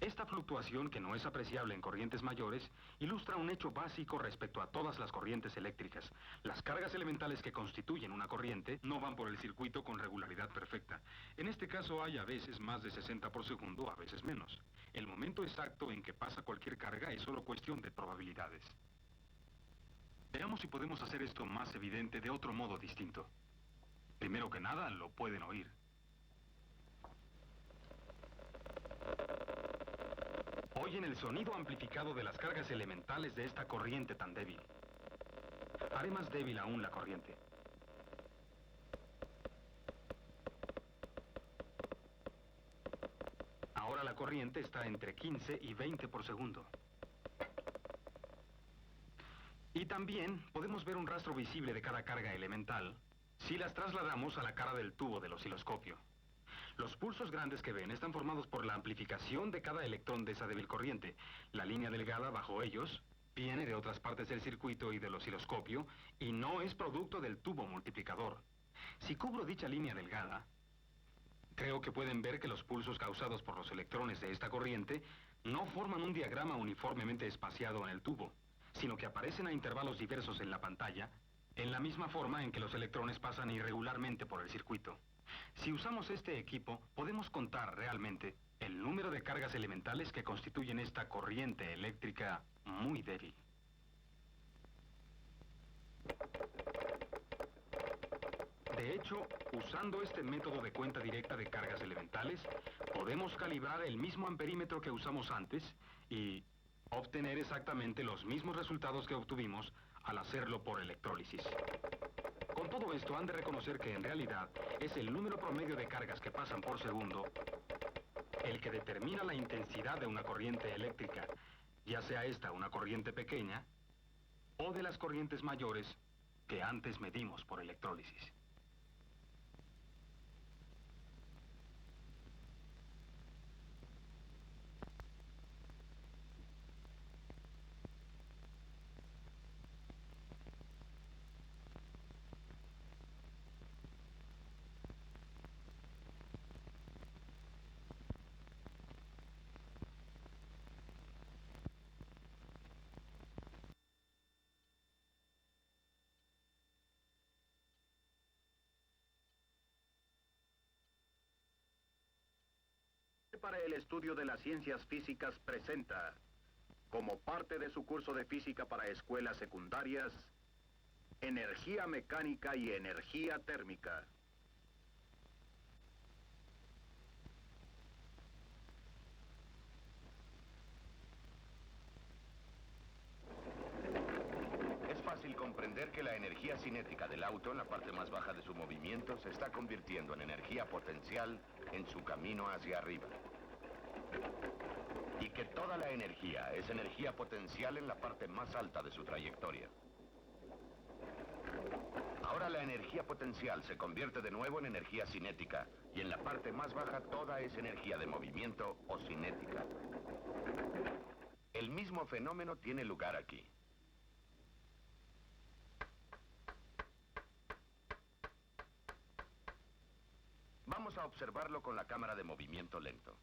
Esta Esta fluctuación, que no es apreciable en corrientes mayores, ilustra un hecho básico respecto a todas las corrientes eléctricas. Las cargas elementales que constituyen una corriente no van por el circuito con regularidad perfecta. En este caso hay a veces más de 60 por segundo, a veces menos. El momento exacto en que pasa cualquier carga es solo cuestión de probabilidades. Veamos si podemos hacer esto más evidente de otro modo distinto. Primero que nada, lo pueden oír. Oyen el sonido amplificado de las cargas elementales de esta corriente tan débil. Haré más débil aún la corriente. Ahora la corriente está entre 15 y 20 por segundo. Y también podemos ver un rastro visible de cada carga elemental si las trasladamos a la cara del tubo del osciloscopio. Los pulsos grandes que ven están formados por la amplificación de cada electrón de esa débil corriente. La línea delgada bajo ellos viene de otras partes del circuito y del osciloscopio y no es producto del tubo multiplicador. Si cubro dicha línea delgada, creo que pueden ver que los pulsos causados por los electrones de esta corriente no forman un diagrama uniformemente espaciado en el tubo, sino que aparecen a intervalos diversos en la pantalla, en la misma forma en que los electrones pasan irregularmente por el circuito. Si usamos este equipo, podemos contar realmente el número de cargas elementales que constituyen esta corriente eléctrica muy débil. De hecho, usando este método de cuenta directa de cargas elementales, podemos calibrar el mismo amperímetro que usamos antes y obtener exactamente los mismos resultados que obtuvimos al hacerlo por electrólisis. Con todo esto, han de reconocer que en realidad es el número promedio de cargas que pasan por segundo el que determina la intensidad de una corriente eléctrica, ya sea esta una corriente pequeña o de las corrientes mayores que antes medimos por electrólisis. Para el estudio de las ciencias físicas presenta, como parte de su curso de física para escuelas secundarias, energía mecánica y energía térmica. Es fácil comprender que la energía cinética del auto en la parte más baja de su movimiento se está convirtiendo en energía potencial en su camino hacia arriba. Y que toda la energía es energía potencial en la parte más alta de su trayectoria. Ahora la energía potencial se convierte de nuevo en energía cinética, y en la parte más baja toda es energía de movimiento o cinética. El mismo fenómeno tiene lugar aquí. Vamos a observarlo con la cámara de movimiento lento.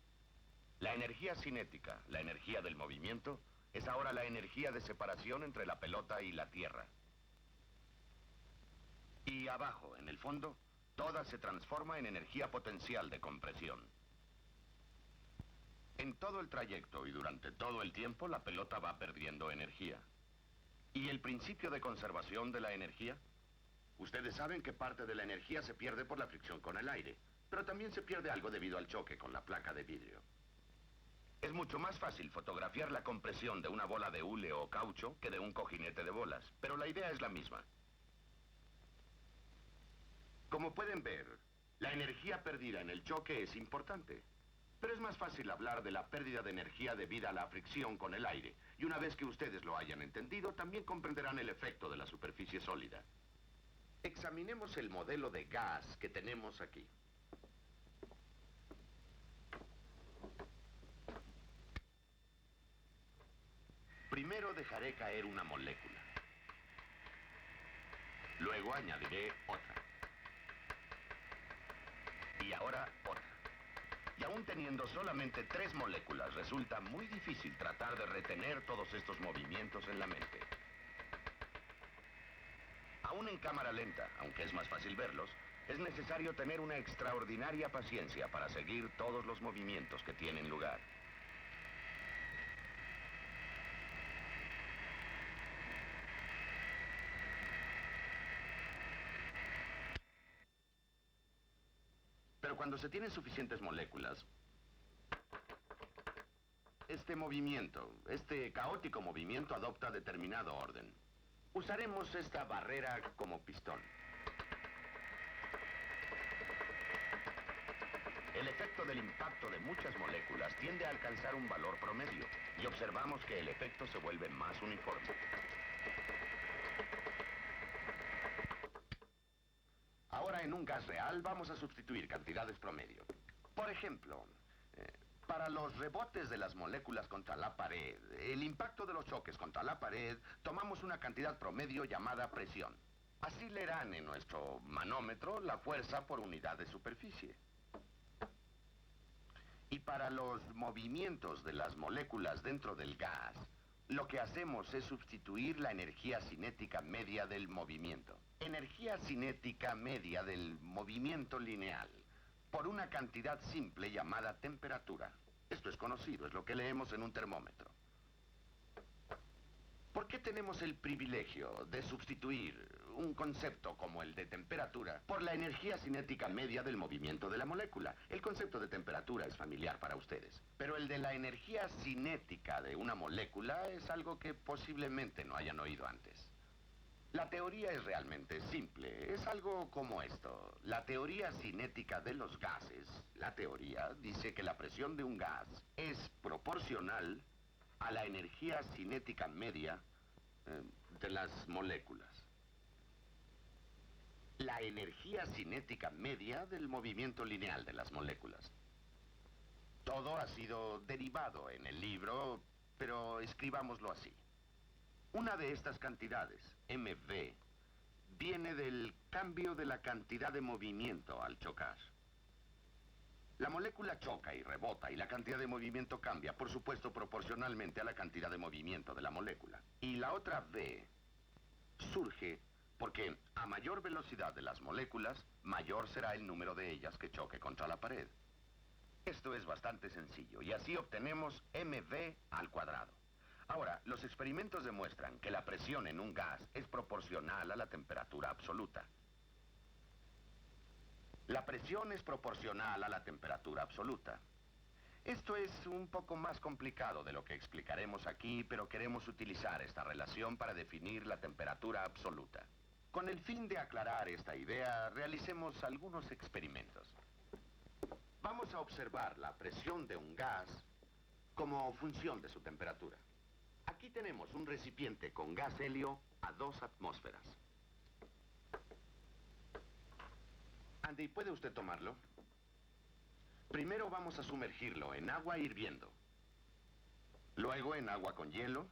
La energía cinética, la energía del movimiento, es ahora la energía de separación entre la pelota y la tierra. Y abajo, en el fondo, toda se transforma en energía potencial de compresión. En todo el trayecto y durante todo el tiempo, la pelota va perdiendo energía. ¿Y el principio de conservación de la energía? Ustedes saben que parte de la energía se pierde por la fricción con el aire, pero también se pierde algo debido al choque con la placa de vidrio. Es mucho más fácil fotografiar la compresión de una bola de hule o caucho que de un cojinete de bolas, pero la idea es la misma. Como pueden ver, la energía perdida en el choque es importante, pero es más fácil hablar de la pérdida de energía debida a la fricción con el aire, y una vez que ustedes lo hayan entendido, también comprenderán el efecto de la superficie sólida. Examinemos el modelo de gas que tenemos aquí. Primero dejaré caer una molécula. Luego añadiré otra. Y ahora otra. Y aún teniendo solamente 3 moléculas, resulta muy difícil tratar de retener todos estos movimientos en la mente. Aún en cámara lenta, aunque es más fácil verlos, es necesario tener una extraordinaria paciencia para seguir todos los movimientos que tienen lugar. Pero cuando se tienen suficientes moléculas, este caótico movimiento adopta determinado orden. Usaremos esta barrera como pistón. El efecto del impacto de muchas moléculas tiende a alcanzar un valor promedio y observamos que el efecto se vuelve más uniforme. Ahora en un gas real vamos a sustituir cantidades promedio. Por ejemplo, para los rebotes de las moléculas contra la pared, el impacto de los choques contra la pared, tomamos una cantidad promedio llamada presión. Así leerán en nuestro manómetro la fuerza por unidad de superficie. Y para los movimientos de las moléculas dentro del gas, lo que hacemos es sustituir la energía cinética media del movimiento. Energía cinética media del movimiento lineal por una cantidad simple llamada temperatura. Esto es conocido, es lo que leemos en un termómetro. ¿Por qué tenemos el privilegio de sustituir un concepto como el de temperatura por la energía cinética media del movimiento de la molécula? El concepto de temperatura es familiar para ustedes, pero el de la energía cinética de una molécula es algo que posiblemente no hayan oído antes. La teoría es realmente simple, es algo como esto. La teoría cinética de los gases, la teoría dice que la presión de un gas es proporcional a la energía cinética media de las moléculas. La energía cinética media del movimiento lineal de las moléculas. Todo ha sido derivado en el libro, pero escribámoslo así. Una de estas cantidades, mv, viene del cambio de la cantidad de movimiento al chocar. La molécula choca y rebota y la cantidad de movimiento cambia, por supuesto, proporcionalmente a la cantidad de movimiento de la molécula. Y la otra v surge porque a mayor velocidad de las moléculas, mayor será el número de ellas que choque contra la pared. Esto es bastante sencillo y así obtenemos mv al cuadrado. Ahora, los experimentos demuestran que la presión en un gas es proporcional a la temperatura absoluta. La presión es proporcional a la temperatura absoluta. Esto es un poco más complicado de lo que explicaremos aquí, pero queremos utilizar esta relación para definir la temperatura absoluta. Con el fin de aclarar esta idea, realicemos algunos experimentos. Vamos a observar la presión de un gas como función de su temperatura. Aquí tenemos un recipiente con gas helio a 2 atmósferas. Andy, ¿puede usted tomarlo? Primero vamos a sumergirlo en agua hirviendo. Luego en agua con hielo,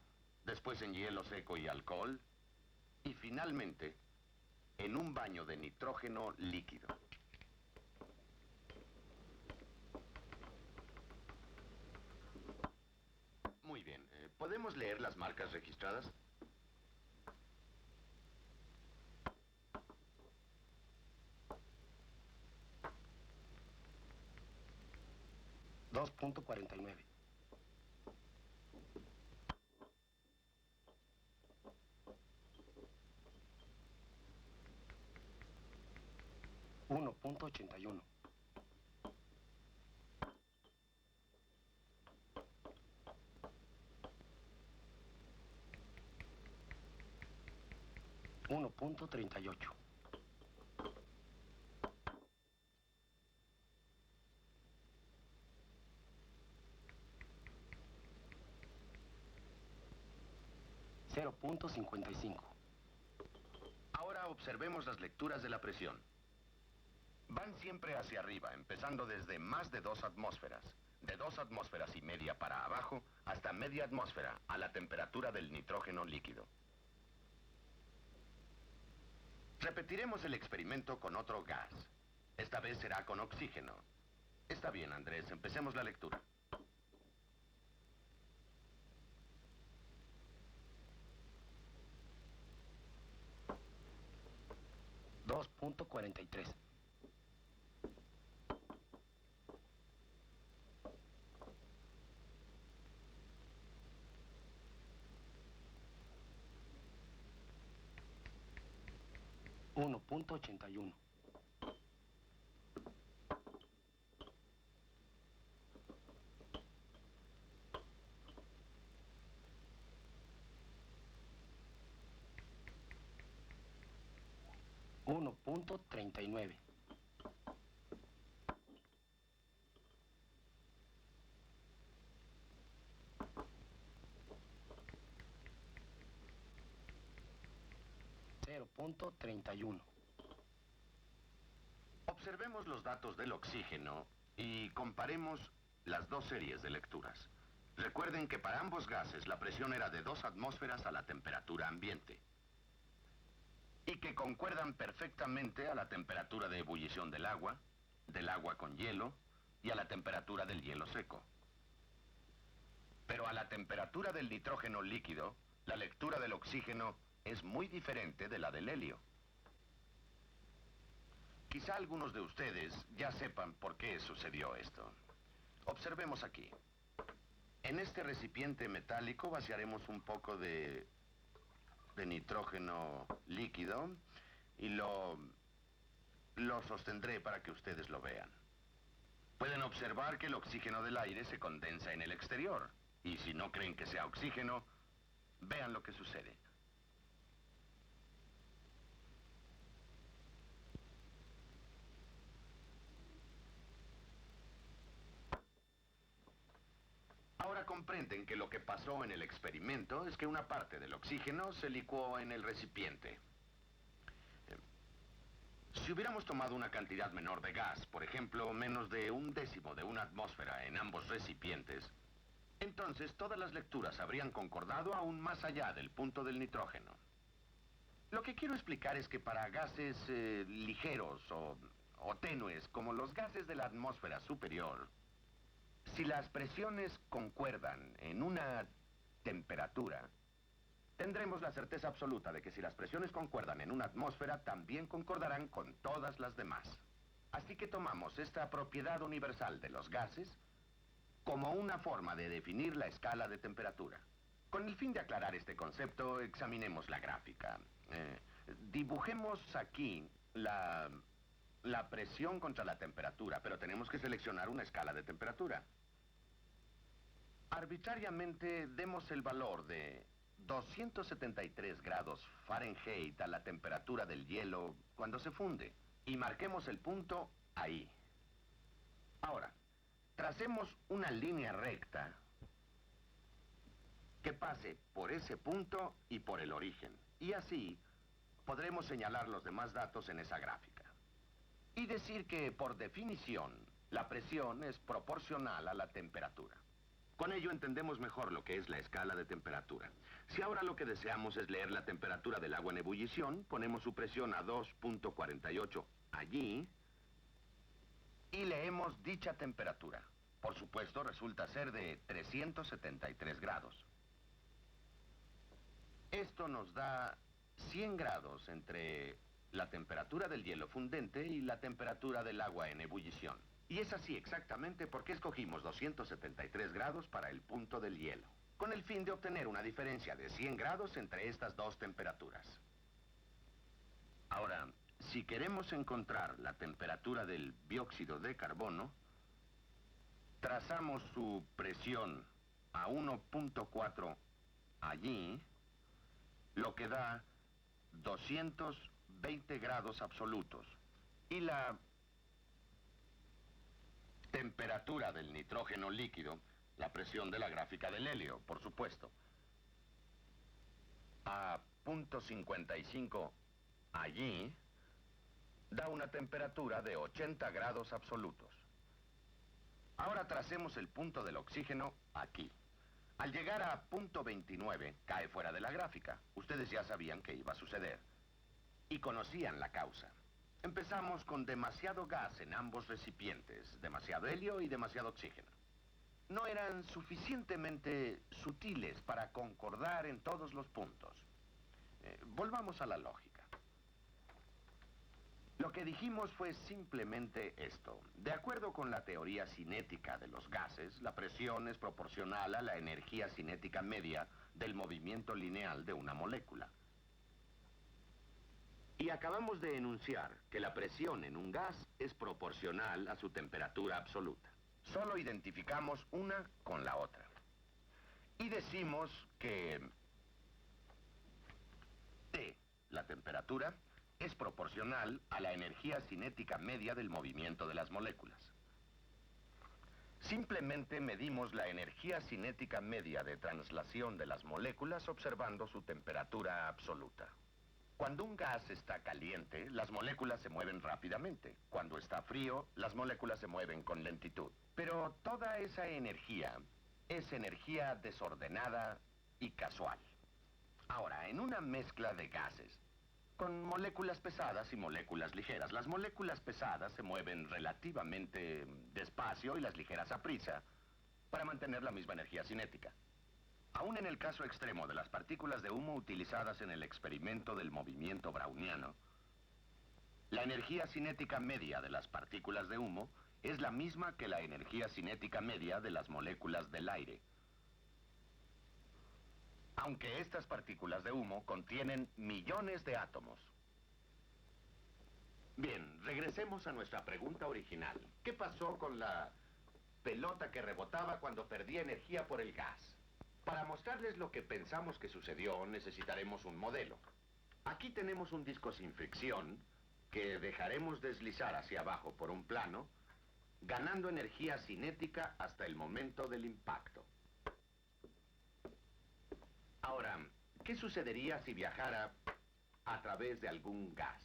después en hielo seco y alcohol, y finalmente en un baño de nitrógeno líquido. Muy bien. ¿Podemos leer las marcas registradas? $2.49. $1.81. $1.38. $0.55. Ahora observemos las lecturas de la presión. Van siempre hacia arriba, empezando desde más de 2 atmósferas. De 2 atmósferas y media para abajo hasta media atmósfera a la temperatura del nitrógeno líquido. Repetiremos el experimento con otro gas. Esta vez será con oxígeno. Está bien, Andrés. Empecemos la lectura. Dos punto 43. Uno punto 81. Uno punto 39. Cero punto 31. Observemos los datos del oxígeno y comparemos las dos series de lecturas. Recuerden que para ambos gases la presión era de 2 atmósferas a la temperatura ambiente. Y que concuerdan perfectamente a la temperatura de ebullición del agua con hielo y a la temperatura del hielo seco. Pero a la temperatura del nitrógeno líquido, la lectura del oxígeno es muy diferente de la del helio. Quizá algunos de ustedes ya sepan por qué sucedió esto. Observemos aquí. En este recipiente metálico vaciaremos un poco de nitrógeno líquido y lo sostendré para que ustedes lo vean. Pueden observar que el oxígeno del aire se condensa en el exterior. Y si no creen que sea oxígeno, vean lo que sucede. Ahora comprenden que lo que pasó en el experimento es que una parte del oxígeno se licuó en el recipiente. Si hubiéramos tomado una cantidad menor de gas, por ejemplo, menos de 1/10 de una atmósfera en ambos recipientes, entonces todas las lecturas habrían concordado aún más allá del punto del nitrógeno. Lo que quiero explicar es que para gases ligeros o tenues, como los gases de la atmósfera superior, si las presiones concuerdan en una temperatura, tendremos la certeza absoluta de que si las presiones concuerdan en una atmósfera, también concordarán con todas las demás. Así que tomamos esta propiedad universal de los gases como una forma de definir la escala de temperatura. Con el fin de aclarar este concepto, examinemos la gráfica. Dibujemos aquí la presión contra la temperatura, pero tenemos que seleccionar una escala de temperatura. Arbitrariamente demos el valor de 273 grados Fahrenheit a la temperatura del hielo cuando se funde y marquemos el punto ahí. Ahora, tracemos una línea recta que pase por ese punto y por el origen. Y así podremos señalar los demás datos en esa gráfica. Y decir que, por definición, la presión es proporcional a la temperatura. Con ello entendemos mejor lo que es la escala de temperatura. Si ahora lo que deseamos es leer la temperatura del agua en ebullición, ponemos su presión a 2.48 allí y leemos dicha temperatura. Por supuesto, resulta ser de 373 grados. Esto nos da 100 grados entre la temperatura del hielo fundente y la temperatura del agua en ebullición. Y es así exactamente porque escogimos 273 grados para el punto del hielo, con el fin de obtener una diferencia de 100 grados entre estas dos temperaturas. Ahora, si queremos encontrar la temperatura del dióxido de carbono, trazamos su presión a 1.4 allí, lo que da 220 grados absolutos. Y la temperatura del nitrógeno líquido, la presión de la gráfica del helio, por supuesto, a 0.55 allí, da una temperatura de 80 grados absolutos. Ahora tracemos el punto del oxígeno aquí. Al llegar a 0.29, cae fuera de la gráfica. Ustedes ya sabían que iba a suceder y conocían la causa. Empezamos con demasiado gas en ambos recipientes, demasiado helio y demasiado oxígeno. No eran suficientemente sutiles para concordar en todos los puntos. Volvamos a la lógica. Lo que dijimos fue simplemente esto. De acuerdo con la teoría cinética de los gases, la presión es proporcional a la energía cinética media del movimiento lineal de una molécula. Y acabamos de enunciar que la presión en un gas es proporcional a su temperatura absoluta. Solo identificamos una con la otra. Y decimos que T, la temperatura, es proporcional a la energía cinética media del movimiento de las moléculas. Simplemente medimos la energía cinética media de translación de las moléculas observando su temperatura absoluta. Cuando un gas está caliente, las moléculas se mueven rápidamente. Cuando está frío, las moléculas se mueven con lentitud. Pero toda esa energía es energía desordenada y casual. Ahora, en una mezcla de gases, con moléculas pesadas y moléculas ligeras, las moléculas pesadas se mueven relativamente despacio y las ligeras a prisa para mantener la misma energía cinética. Aún en el caso extremo de las partículas de humo utilizadas en el experimento del movimiento browniano, la energía cinética media de las partículas de humo es la misma que la energía cinética media de las moléculas del aire. Aunque estas partículas de humo contienen millones de átomos. Bien, regresemos a nuestra pregunta original. ¿Qué pasó con la pelota que rebotaba cuando perdía energía por el gas? Para mostrarles lo que pensamos que sucedió, necesitaremos un modelo. Aquí tenemos un disco sin fricción que dejaremos deslizar hacia abajo por un plano, ganando energía cinética hasta el momento del impacto. Ahora, ¿qué sucedería si viajara a través de algún gas?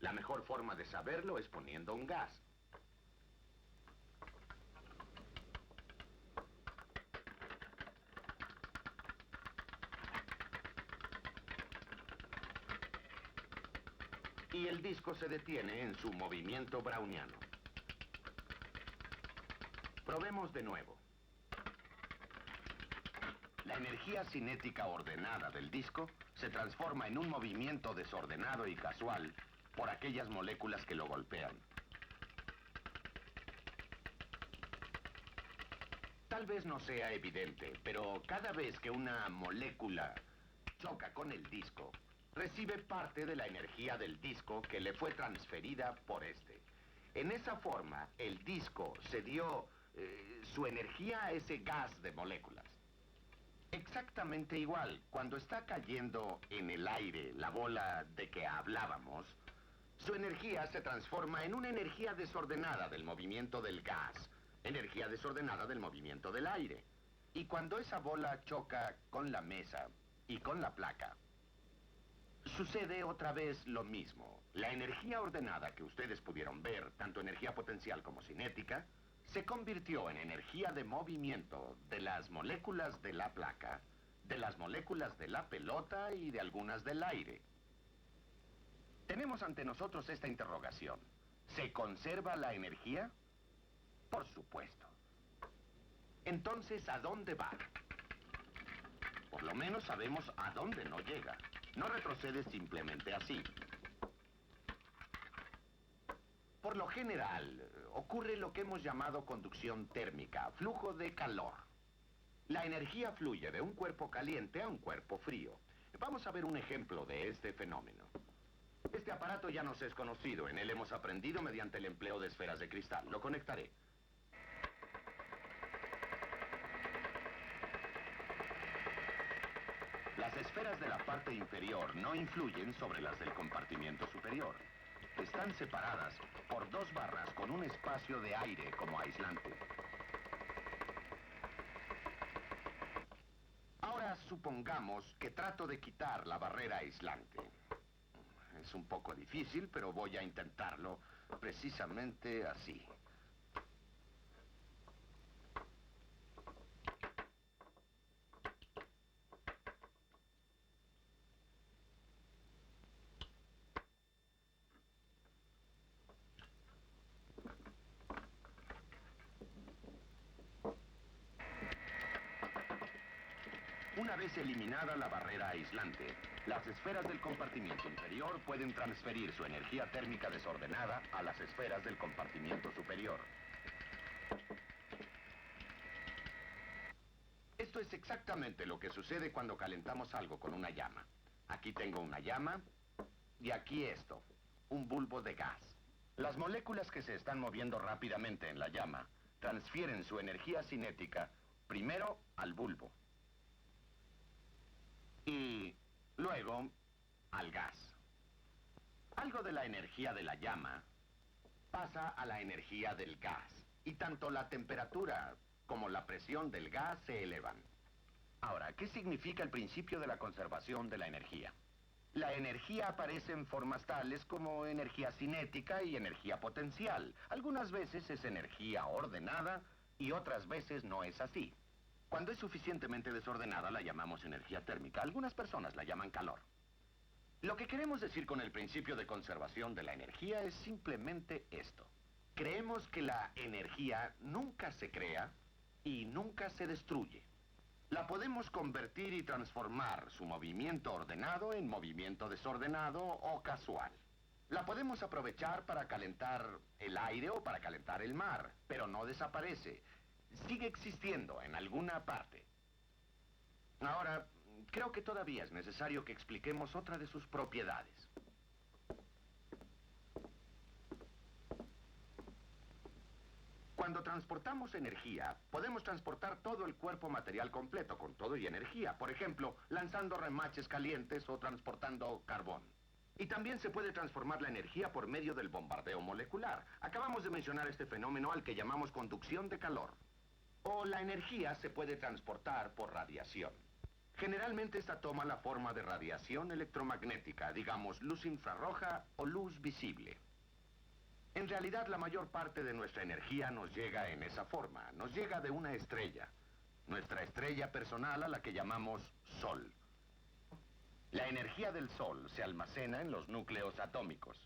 La mejor forma de saberlo es poniendo un gas. Y el disco se detiene en su movimiento browniano. Probemos de nuevo. La energía cinética ordenada del disco se transforma en un movimiento desordenado y casual por aquellas moléculas que lo golpean. Tal vez no sea evidente, pero cada vez que una molécula choca con el disco, recibe parte de la energía del disco que le fue transferida por este. En esa forma, el disco se dio su energía a ese gas de moléculas. Exactamente igual, cuando está cayendo en el aire la bola de que hablábamos, su energía se transforma en una energía desordenada del movimiento del gas, energía desordenada del movimiento del aire. Y cuando esa bola choca con la mesa y con la placa, sucede otra vez lo mismo. La energía ordenada que ustedes pudieron ver, tanto energía potencial como cinética, se convirtió en energía de movimiento de las moléculas de la placa, de las moléculas de la pelota y de algunas del aire. Tenemos ante nosotros esta interrogación. ¿Se conserva la energía? Por supuesto. Entonces, ¿a dónde va? Por lo menos sabemos a dónde no llega. No retrocede simplemente así. Por lo general, ocurre lo que hemos llamado conducción térmica, flujo de calor. La energía fluye de un cuerpo caliente a un cuerpo frío. Vamos a ver un ejemplo de este fenómeno. Este aparato ya nos es conocido. En él hemos aprendido mediante el empleo de esferas de cristal. Lo conectaré. Las esferas de la parte inferior no influyen sobre las del compartimiento superior. Están separadas por dos barras con un espacio de aire como aislante. Ahora supongamos que trato de quitar la barrera aislante. Es un poco difícil, pero voy a intentarlo precisamente así. Una vez eliminada la barrera aislante, las esferas del compartimiento inferior pueden transferir su energía térmica desordenada a las esferas del compartimiento superior. Esto es exactamente lo que sucede cuando calentamos algo con una llama. Aquí tengo una llama y aquí esto, un bulbo de gas. Las moléculas que se están moviendo rápidamente en la llama transfieren su energía cinética primero al bulbo y luego al gas. Algo de la energía de la llama pasa a la energía del gas y tanto la temperatura como la presión del gas se elevan. Ahora, ¿qué significa el principio de la conservación de la energía? La energía aparece en formas tales como energía cinética y energía potencial. Algunas veces es energía ordenada y otras veces no es así. Cuando es suficientemente desordenada la llamamos energía térmica. Algunas personas la llaman calor. Lo que queremos decir con el principio de conservación de la energía es simplemente esto. Creemos que la energía nunca se crea y nunca se destruye. La podemos convertir y transformar su movimiento ordenado en movimiento desordenado o casual. La podemos aprovechar para calentar el aire o para calentar el mar, pero no desaparece. Sigue existiendo en alguna parte. Ahora, creo que todavía es necesario que expliquemos otra de sus propiedades. Cuando transportamos energía, podemos transportar todo el cuerpo material completo, con todo y energía. Por ejemplo, lanzando remaches calientes o transportando carbón. Y también se puede transformar la energía por medio del bombardeo molecular. Acabamos de mencionar este fenómeno al que llamamos conducción de calor. O la energía se puede transportar por radiación. Generalmente esta toma la forma de radiación electromagnética, digamos luz infrarroja o luz visible. En realidad, la mayor parte de nuestra energía nos llega en esa forma. Nos llega de una estrella. Nuestra estrella personal a la que llamamos Sol. La energía del Sol se almacena en los núcleos atómicos.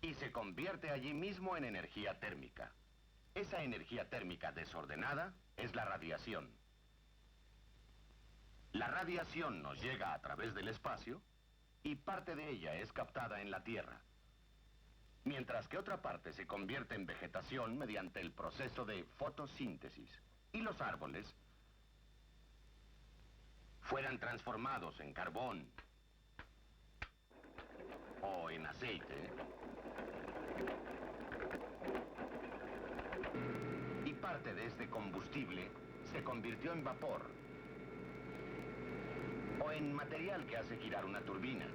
Y se convierte allí mismo en energía térmica. Esa energía térmica desordenada es la radiación. La radiación nos llega a través del espacio y parte de ella es captada en la Tierra. Mientras que otra parte se convierte en vegetación mediante el proceso de fotosíntesis. Y los árboles fueran transformados en carbón o en aceite. Y parte de este combustible se convirtió en vapor o en material que hace girar una turbina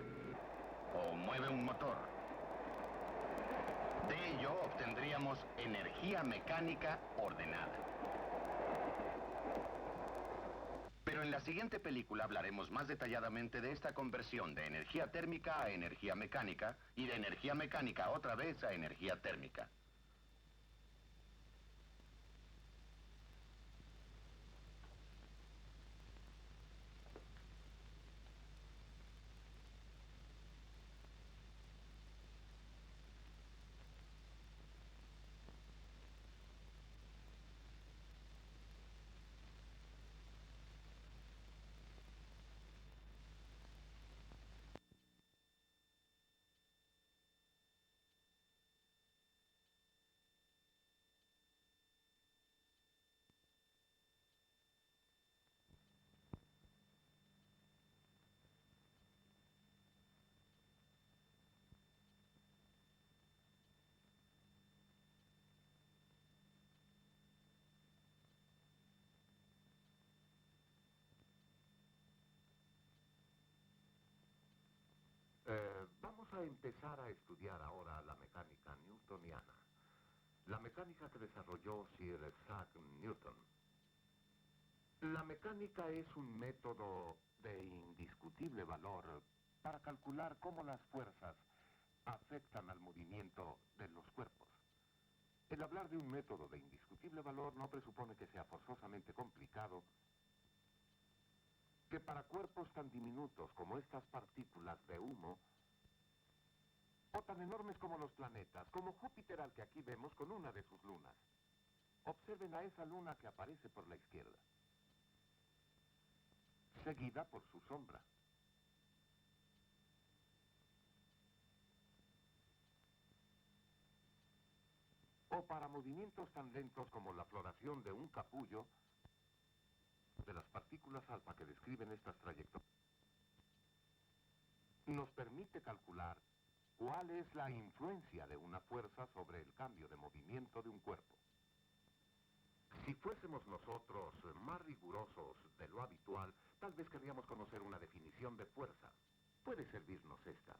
o mueve un motor. De ello obtendríamos energía mecánica ordenada. Pero en la siguiente película hablaremos más detalladamente de esta conversión de energía térmica a energía mecánica y de energía mecánica otra vez a energía térmica. Vamos a empezar a estudiar ahora la mecánica newtoniana. La mecánica que desarrolló Sir Isaac Newton. La mecánica es un método de indiscutible valor para calcular cómo las fuerzas afectan al movimiento de los cuerpos. El hablar de un método de indiscutible valor no presupone que sea forzosamente complicado, que para cuerpos tan diminutos como estas partículas de humo, o tan enormes como los planetas, como Júpiter al que aquí vemos con una de sus lunas. Observen a esa luna que aparece por la izquierda. seguida por su sombra. O para movimientos tan lentos como la floración de un capullo, de las partículas alfa que describen estas trayectorias, nos permite calcular cuál es la influencia de una fuerza sobre el cambio de movimiento de un cuerpo. Si fuésemos nosotros más rigurosos de lo habitual, tal vez querríamos conocer una definición de fuerza. Puede servirnos esta,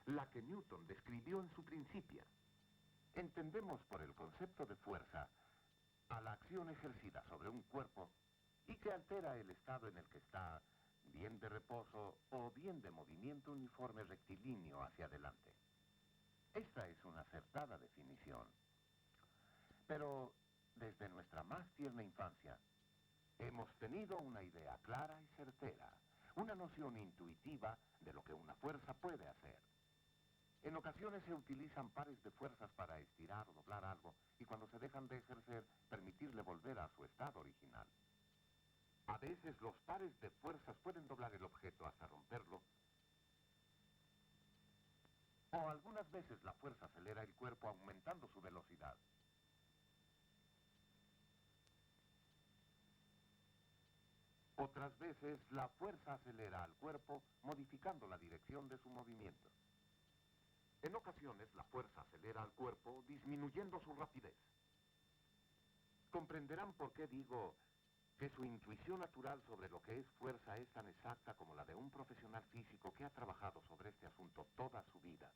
la que Newton describió en su Principia. Entendemos por el concepto de fuerza a la acción ejercida sobre un cuerpo y que altera el estado en el que está, bien de reposo o bien de movimiento uniforme rectilíneo hacia adelante. Esta es una acertada definición. Pero desde nuestra más tierna infancia hemos tenido una idea clara y certera, una noción intuitiva de lo que una fuerza puede hacer. En ocasiones se utilizan pares de fuerzas para estirar o doblar algo y cuando se dejan de ejercer, permitirle volver a su estado original. A veces los pares de fuerzas pueden doblar el objeto hasta romperlo. O algunas veces la fuerza acelera el cuerpo aumentando su velocidad. Otras veces la fuerza acelera al cuerpo modificando la dirección de su movimiento. En ocasiones la fuerza acelera al cuerpo disminuyendo su rapidez. Comprenderán por qué digo que su intuición natural sobre lo que es fuerza es tan exacta como la de un profesional físico que ha trabajado sobre este asunto toda su vida.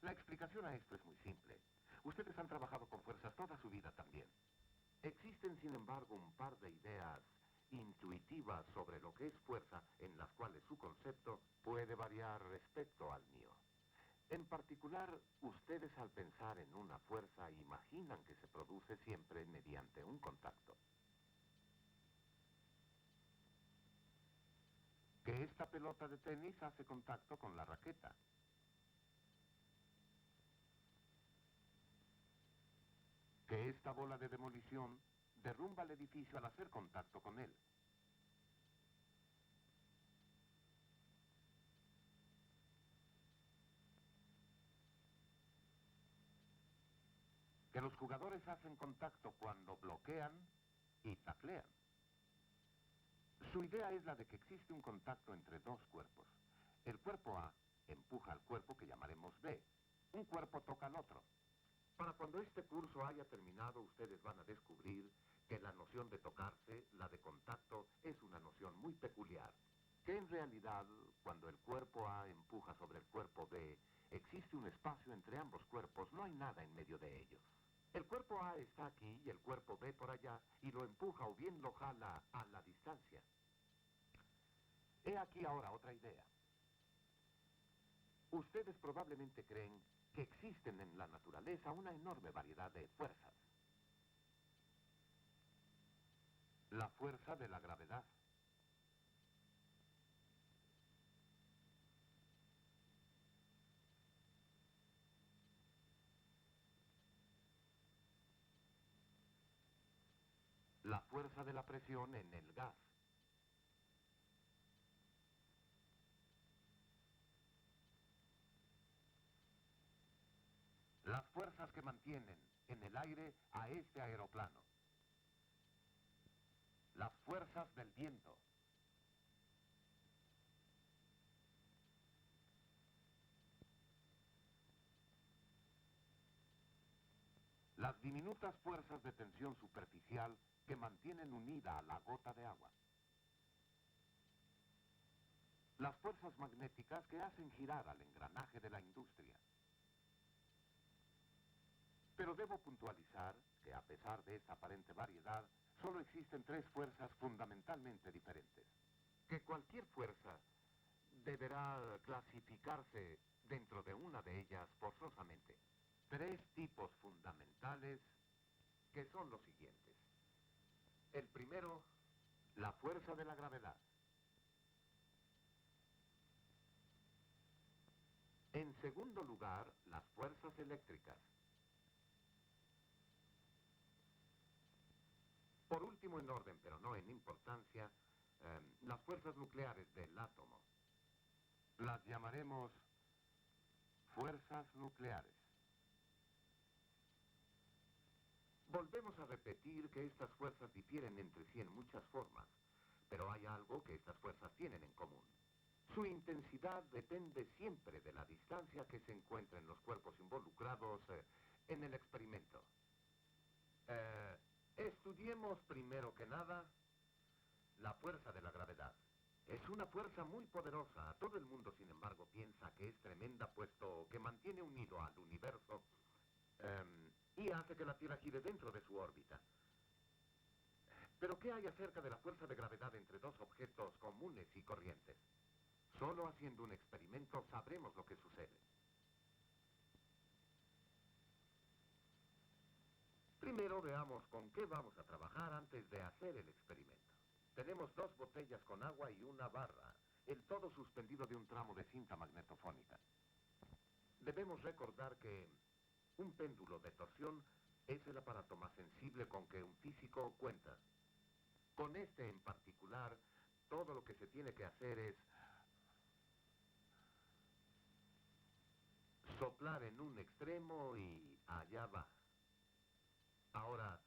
La explicación a esto es muy simple. Ustedes han trabajado con fuerzas toda su vida también. Existen, sin embargo, un par de ideas intuitivas sobre lo que es fuerza en las cuales su concepto puede variar respecto al mío. En particular, ustedes al pensar en una fuerza imaginan que se produce siempre mediante un contacto. Que esta pelota de tenis hace contacto con la raqueta. Que esta bola de demolición derrumba el edificio al hacer contacto con él. Que los jugadores hacen contacto cuando bloquean y taclean. Su idea es la de que existe un contacto entre dos cuerpos. El cuerpo A empuja al cuerpo que llamaremos B. Un cuerpo toca al otro. Para cuando este curso haya terminado, ustedes van a descubrir que la noción de tocarse, la de contacto, es una noción muy peculiar. Que en realidad, cuando el cuerpo A empuja sobre el cuerpo B, existe un espacio entre ambos cuerpos, no hay nada en medio de ellos. El cuerpo A está aquí y el cuerpo B por allá, y lo empuja o bien lo jala a la distancia. He aquí ahora otra idea. Ustedes probablemente creen que existen en la naturaleza una enorme variedad de fuerzas. La fuerza de la gravedad. La fuerza de la presión en el gas. Las fuerzas que mantienen en el aire a este aeroplano. Las fuerzas del viento. Las diminutas fuerzas de tensión superficial que mantienen unida a la gota de agua. Las fuerzas magnéticas que hacen girar al engranaje de la industria. Pero debo puntualizar que a pesar de esta aparente variedad, solo existen tres fuerzas fundamentalmente diferentes. Que cualquier fuerza deberá clasificarse dentro de una de ellas forzosamente. Tres tipos fundamentales que son los siguientes. El primero, la fuerza de la gravedad. En segundo lugar, las fuerzas eléctricas. Por último en orden, pero no en importancia, las fuerzas nucleares, Las llamaremos fuerzas nucleares. Volvemos a repetir que estas fuerzas difieren entre sí en muchas formas, pero hay algo que estas fuerzas tienen en común. Su intensidad depende siempre de la distancia que se encuentren los cuerpos involucrados en el experimento. Estudiemos primero que nada la fuerza de la gravedad. Es una fuerza muy poderosa. Todo el mundo, sin embargo, piensa que es tremenda, puesto que mantiene unido al universo y hace que la Tierra gire dentro de su órbita. Pero ¿qué hay acerca de la fuerza de gravedad entre dos objetos comunes y corrientes? Solo haciendo un experimento sabremos lo que sucede. Primero veamos con qué vamos a trabajar antes de hacer el experimento. Tenemos 2 botellas con agua y una barra, el todo suspendido de un tramo de cinta magnetofónica. Debemos recordar que un péndulo de torsión es el aparato más sensible con que un físico cuenta. Con este en particular, todo lo que se tiene que hacer es soplar en un extremo y allá va. Ahora,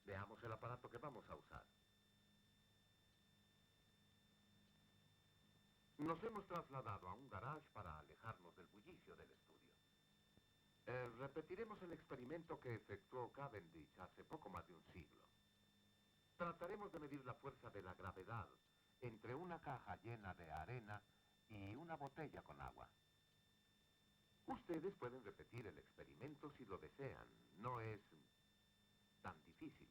veamos el aparato que vamos a usar. Nos hemos trasladado a un garage para alejarnos del bullicio del estudio. Repetiremos el experimento que efectuó Cavendish hace poco más de un siglo. Trataremos de medir la fuerza de la gravedad entre una caja llena de arena y una botella con agua. Ustedes pueden repetir el experimento si lo desean. No es tan difícil.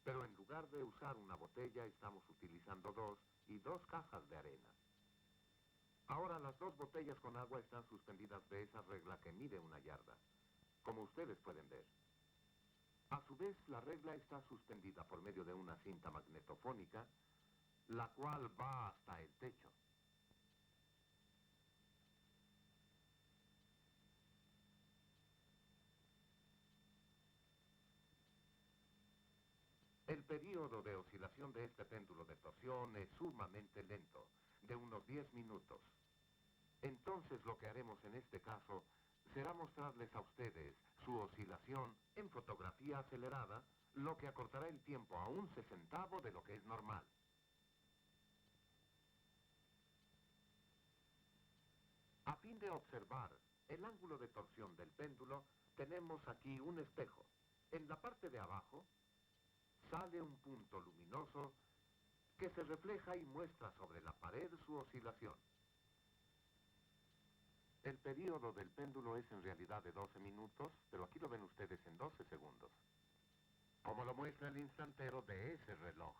Pero en lugar de usar una botella, estamos utilizando 2 y 2 cajas de arena. Ahora las 2 botellas con agua están suspendidas de esa regla que mide 1 yarda, como ustedes pueden ver. A su vez, la regla está suspendida por medio de una cinta magnetofónica, la cual va hasta el techo. El período de oscilación de este péndulo de torsión es sumamente lento, de unos 10 minutos. Entonces lo que haremos en este caso será mostrarles a ustedes su oscilación en fotografía acelerada, lo que acortará el tiempo a 1/60 de lo que es normal. A fin de observar el ángulo de torsión del péndulo, tenemos aquí un espejo. En la parte de abajo sale un punto luminoso que se refleja y muestra sobre la pared su oscilación. El período del péndulo es en realidad de 12 minutos, pero aquí lo ven ustedes en 12 segundos. Como lo muestra el instantero de ese reloj.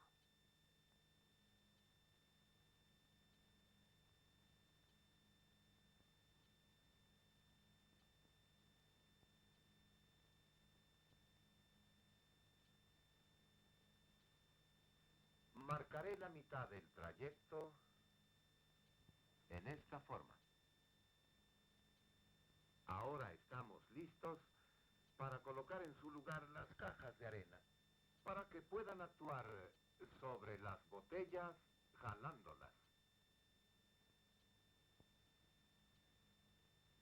Marcaré la mitad del trayecto en esta forma. Ahora estamos listos para colocar en su lugar las cajas de arena, para que puedan actuar sobre las botellas jalándolas.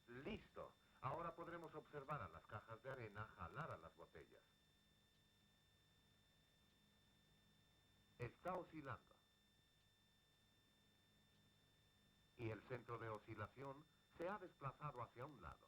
Listo. Ahora podremos observar a las cajas de arena jalar a las botellas. Está oscilando. Y el centro de oscilación se ha desplazado hacia un lado.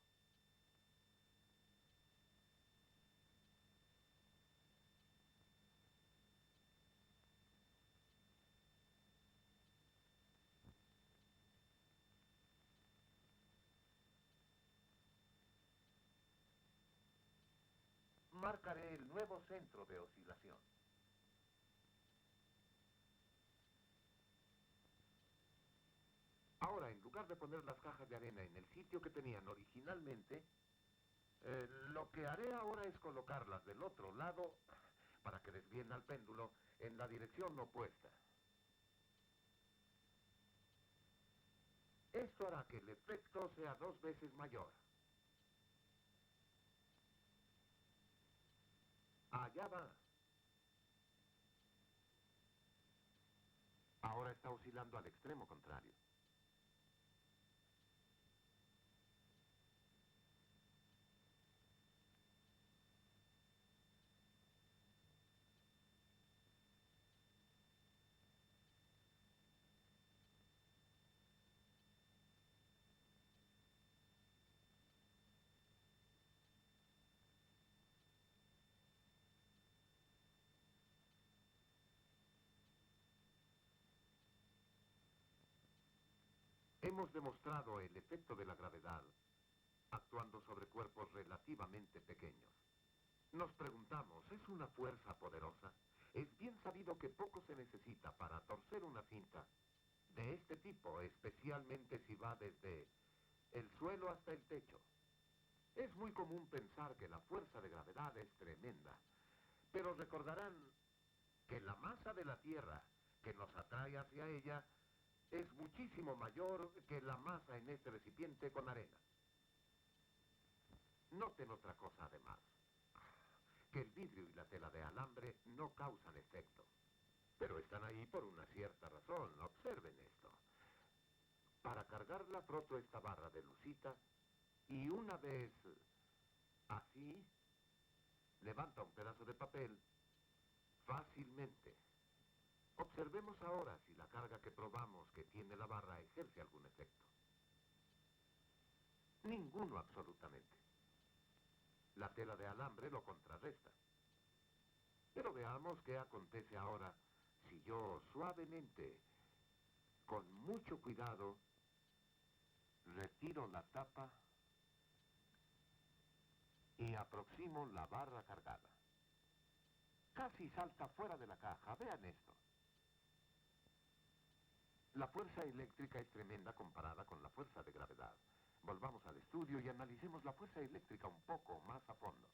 Marcaré el nuevo centro de oscilación. Ahora, en lugar de poner las cajas de arena en el sitio que tenían originalmente, lo que haré ahora es colocarlas del otro lado para que desvíen al péndulo en la dirección opuesta. Esto hará que el efecto sea 2 veces mayor. Allá va. Ahora está oscilando al extremo contrario. hemos demostrado el efecto de la gravedad actuando sobre cuerpos relativamente pequeños. Nos preguntamos, ¿es una fuerza poderosa? Es bien sabido que poco se necesita para torcer una cinta de este tipo, especialmente si va desde el suelo hasta el techo. Es muy común pensar que la fuerza de gravedad es tremenda, pero recordarán que la masa de la Tierra que nos atrae hacia ella es muchísimo mayor que la masa en este recipiente con arena. Noten otra cosa además, que el vidrio y la tela de alambre no causan efecto, pero están ahí por una cierta razón. Observen esto. Para cargarla froto esta barra de lucita y una vez así, levanta un pedazo de papel fácilmente. Observemos ahora si la carga que probamos que tiene la barra ejerce algún efecto. Ninguno absolutamente. La tela de alambre lo contrarresta. Pero veamos qué acontece ahora si yo suavemente, con mucho cuidado, retiro la tapa y aproximo la barra cargada. Casi salta fuera de la caja. Vean esto. La fuerza eléctrica es tremenda comparada con la fuerza de gravedad. Volvamos al estudio y analicemos la fuerza eléctrica un poco más a fondo.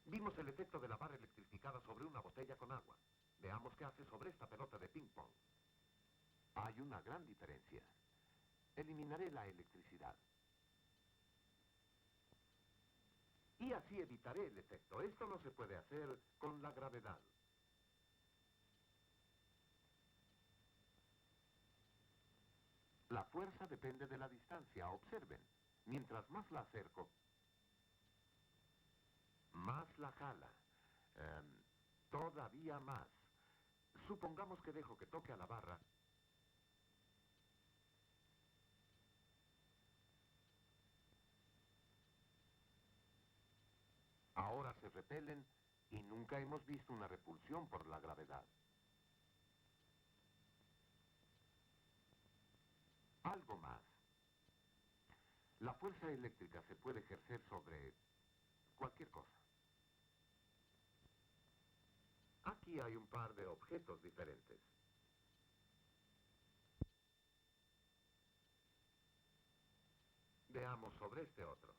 Vimos el efecto de la barra electrificada sobre una botella con agua. Veamos qué hace sobre esta pelota de ping-pong. Hay una gran diferencia. Eliminaré la electricidad. Y así evitaré el efecto. Esto no se puede hacer con la gravedad. La fuerza depende de la distancia. Observen. Mientras más la acerco, más la jala. Todavía más. Supongamos que dejo que toque a la barra. Ahora se repelen y nunca hemos visto una repulsión por la gravedad. Algo más. La fuerza eléctrica se puede ejercer sobre cualquier cosa. Aquí hay un par de objetos diferentes. Veamos sobre este otro.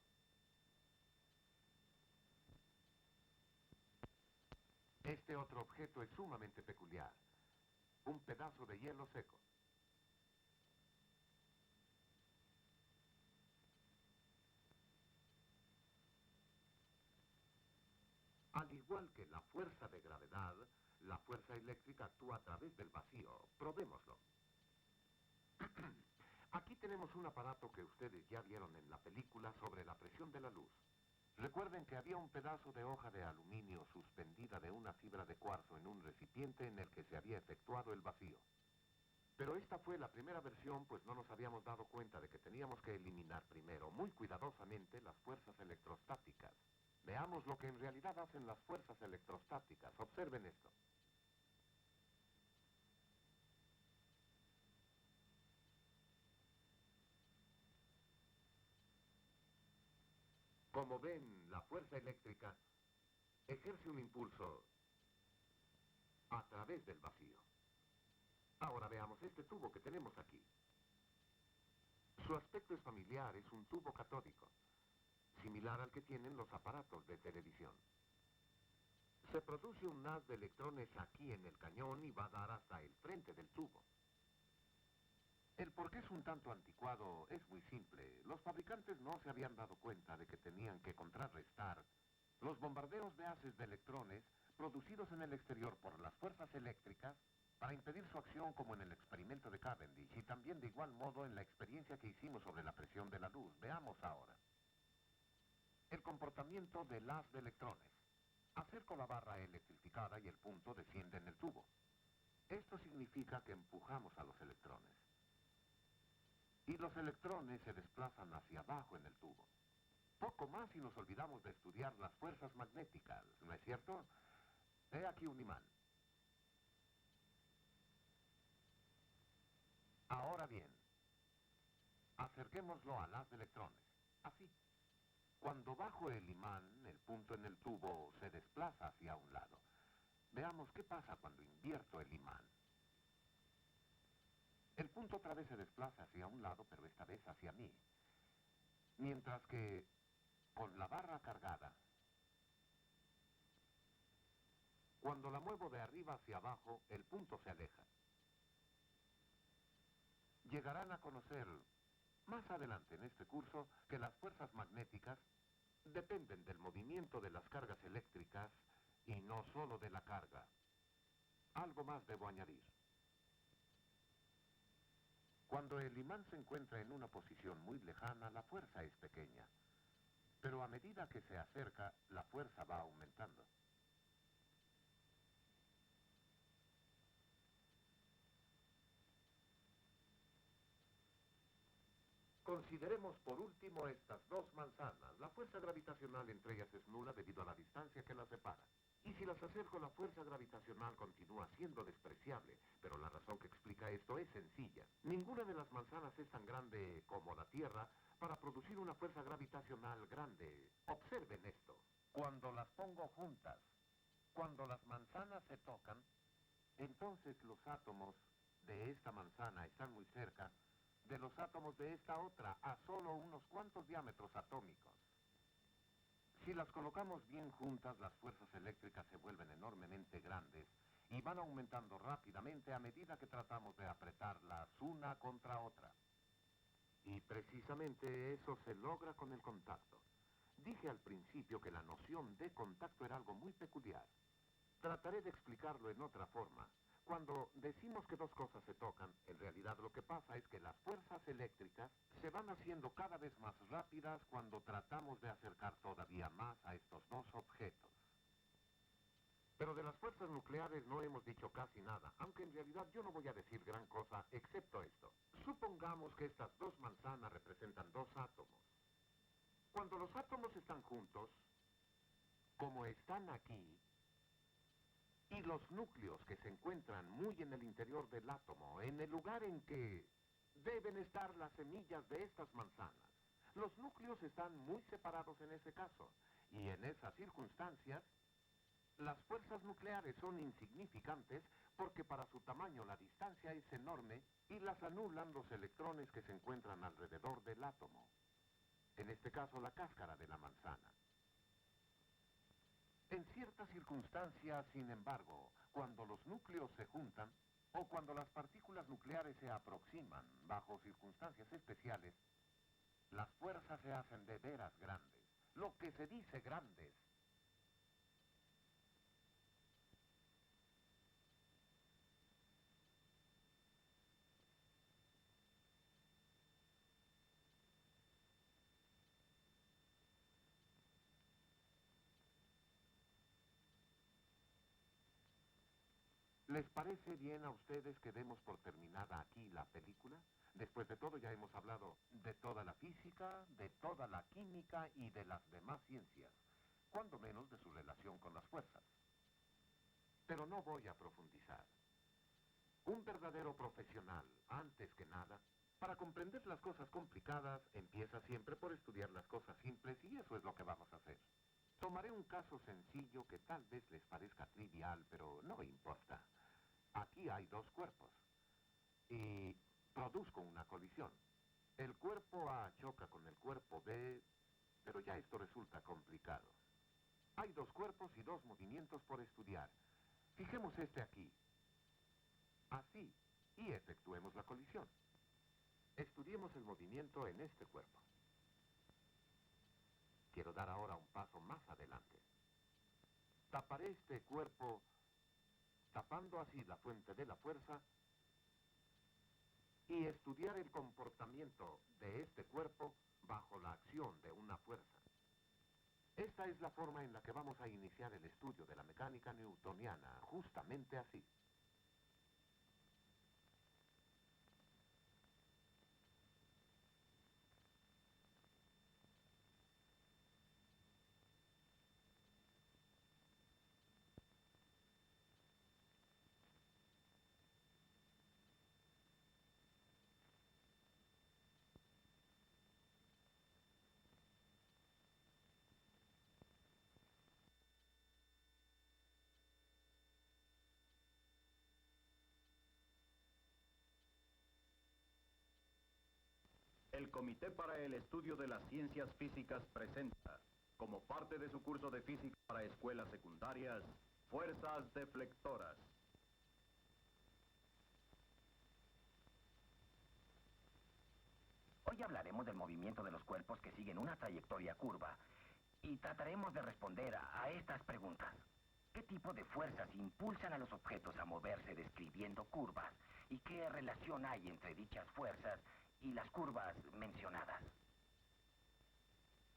Este otro objeto es sumamente peculiar. Un pedazo de hielo seco. Al igual que la fuerza de gravedad, la fuerza eléctrica actúa a través del vacío. Probémoslo. Aquí tenemos un aparato que ustedes ya vieron en la película sobre la presión de la luz. Recuerden que había un pedazo de hoja de aluminio suspendida de una fibra de cuarzo en un recipiente en el que se había efectuado el vacío. Pero esta fue la primera versión, pues no nos habíamos dado cuenta de que teníamos que eliminar primero, muy cuidadosamente, las fuerzas electrostáticas. Veamos lo que en realidad hacen las fuerzas electrostáticas. Observen esto. Como ven, la fuerza eléctrica ejerce un impulso a través del vacío. Ahora veamos este tubo que tenemos aquí. Su aspecto es familiar, es un tubo catódico, similar al que tienen los aparatos de televisión. Se produce un haz de electrones aquí en el cañón y va a dar hasta el frente del tubo. El por qué es un tanto anticuado es muy simple. Los fabricantes no se habían dado cuenta de que tenían que contrarrestar los bombardeos de haces de electrones producidos en el exterior por las fuerzas eléctricas para impedir su acción, como en el experimento de Cavendish, y también de igual modo en la experiencia que hicimos sobre la presión de la luz. Veamos ahora el comportamiento del haz de electrones. Acerco la barra electrificada y el punto desciende en el tubo. Esto significa que empujamos a los electrones. Y los electrones se desplazan hacia abajo en el tubo. Poco más y nos olvidamos de estudiar las fuerzas magnéticas, ¿no es cierto? He aquí un imán. Acerquémoslo al haz de electrones. Así. Cuando bajo el imán, el punto en el tubo se desplaza hacia un lado. Veamos qué pasa cuando invierto el imán. El punto otra vez se desplaza hacia un lado, pero esta vez hacia mí. Mientras que con la barra cargada, cuando la muevo de arriba hacia abajo, el punto se aleja. Llegarán a conocer más adelante en este curso que las fuerzas magnéticas dependen del movimiento de las cargas eléctricas y no solo de la carga. Algo más debo añadir. Cuando el imán se encuentra en una posición muy lejana, la fuerza es pequeña. Pero a medida que se acerca, la fuerza va aumentando. Consideremos por último estas dos manzanas. La fuerza gravitacional entre ellas es nula debido a la distancia que las separa. Y si las acerco, la fuerza gravitacional continúa siendo despreciable. Pero la razón que explica esto es sencilla. Ninguna de las manzanas es tan grande como la Tierra para producir una fuerza gravitacional grande. Observen esto. Cuando las pongo juntas, cuando las manzanas se tocan, entonces los átomos de esta manzana están muy cerca de los átomos de esta otra, a solo unos cuantos diámetros atómicos. Si las colocamos bien juntas, las fuerzas eléctricas se vuelven enormemente grandes y van aumentando rápidamente a medida que tratamos de apretarlas una contra otra. Y precisamente eso se logra con el contacto. Dije al principio que la noción de contacto era algo muy peculiar. Trataré de explicarlo en otra forma. Cuando decimos que dos cosas se tocan, en realidad lo que pasa es que las fuerzas eléctricas se van haciendo cada vez más rápidas cuando tratamos de acercar todavía más a estos dos objetos. Pero de las fuerzas nucleares no hemos dicho casi nada, aunque en realidad yo no voy a decir gran cosa excepto esto. Supongamos que estas dos manzanas representan dos átomos. Cuando los átomos están juntos, como están aquí, y los núcleos que se encuentran muy en el interior del átomo, en el lugar en que deben estar las semillas de estas manzanas. Los núcleos están muy separados en ese caso, y en esas circunstancias, las fuerzas nucleares son insignificantes porque para su tamaño la distancia es enorme y las anulan los electrones que se encuentran alrededor del átomo. En este caso, la cáscara de la manzana. En ciertas circunstancias, sin embargo, cuando los núcleos se juntan, o cuando las partículas nucleares se aproximan bajo circunstancias especiales, las fuerzas se hacen de veras grandes. Lo que se dice grandes. ¿Les parece bien a ustedes que demos por terminada aquí la película? Después de todo ya hemos hablado de toda la física, de toda la química y de las demás ciencias, cuando menos de su relación con las fuerzas. Pero no voy a profundizar. Un verdadero profesional, antes que nada, para comprender las cosas complicadas, empieza siempre por estudiar las cosas simples y eso es lo que vamos a hacer. Tomaré un caso sencillo que tal vez les parezca trivial, pero no importa. Aquí hay dos cuerpos y produzco una colisión. El cuerpo A choca con el cuerpo B, pero ya esto resulta complicado. Hay dos cuerpos y dos movimientos por estudiar. Fijemos este aquí. Así, y efectuemos la colisión. Estudiemos el movimiento en este cuerpo. Quiero dar ahora un paso más adelante. Taparé este cuerpo tapando así la fuente de la fuerza y estudiar el comportamiento de este cuerpo bajo la acción de una fuerza. Esta es la forma en la que vamos a iniciar el estudio de la mecánica newtoniana, justamente así. El Comité para el Estudio de las Ciencias Físicas presenta, como parte de su curso de física para escuelas secundarias, fuerzas deflectoras. Hoy hablaremos del movimiento de los cuerpos que siguen una trayectoria curva y trataremos de responder a estas preguntas. ¿Qué tipo de fuerzas impulsan a los objetos a moverse describiendo curvas? ¿Y qué relación hay entre dichas fuerzas y las curvas mencionadas?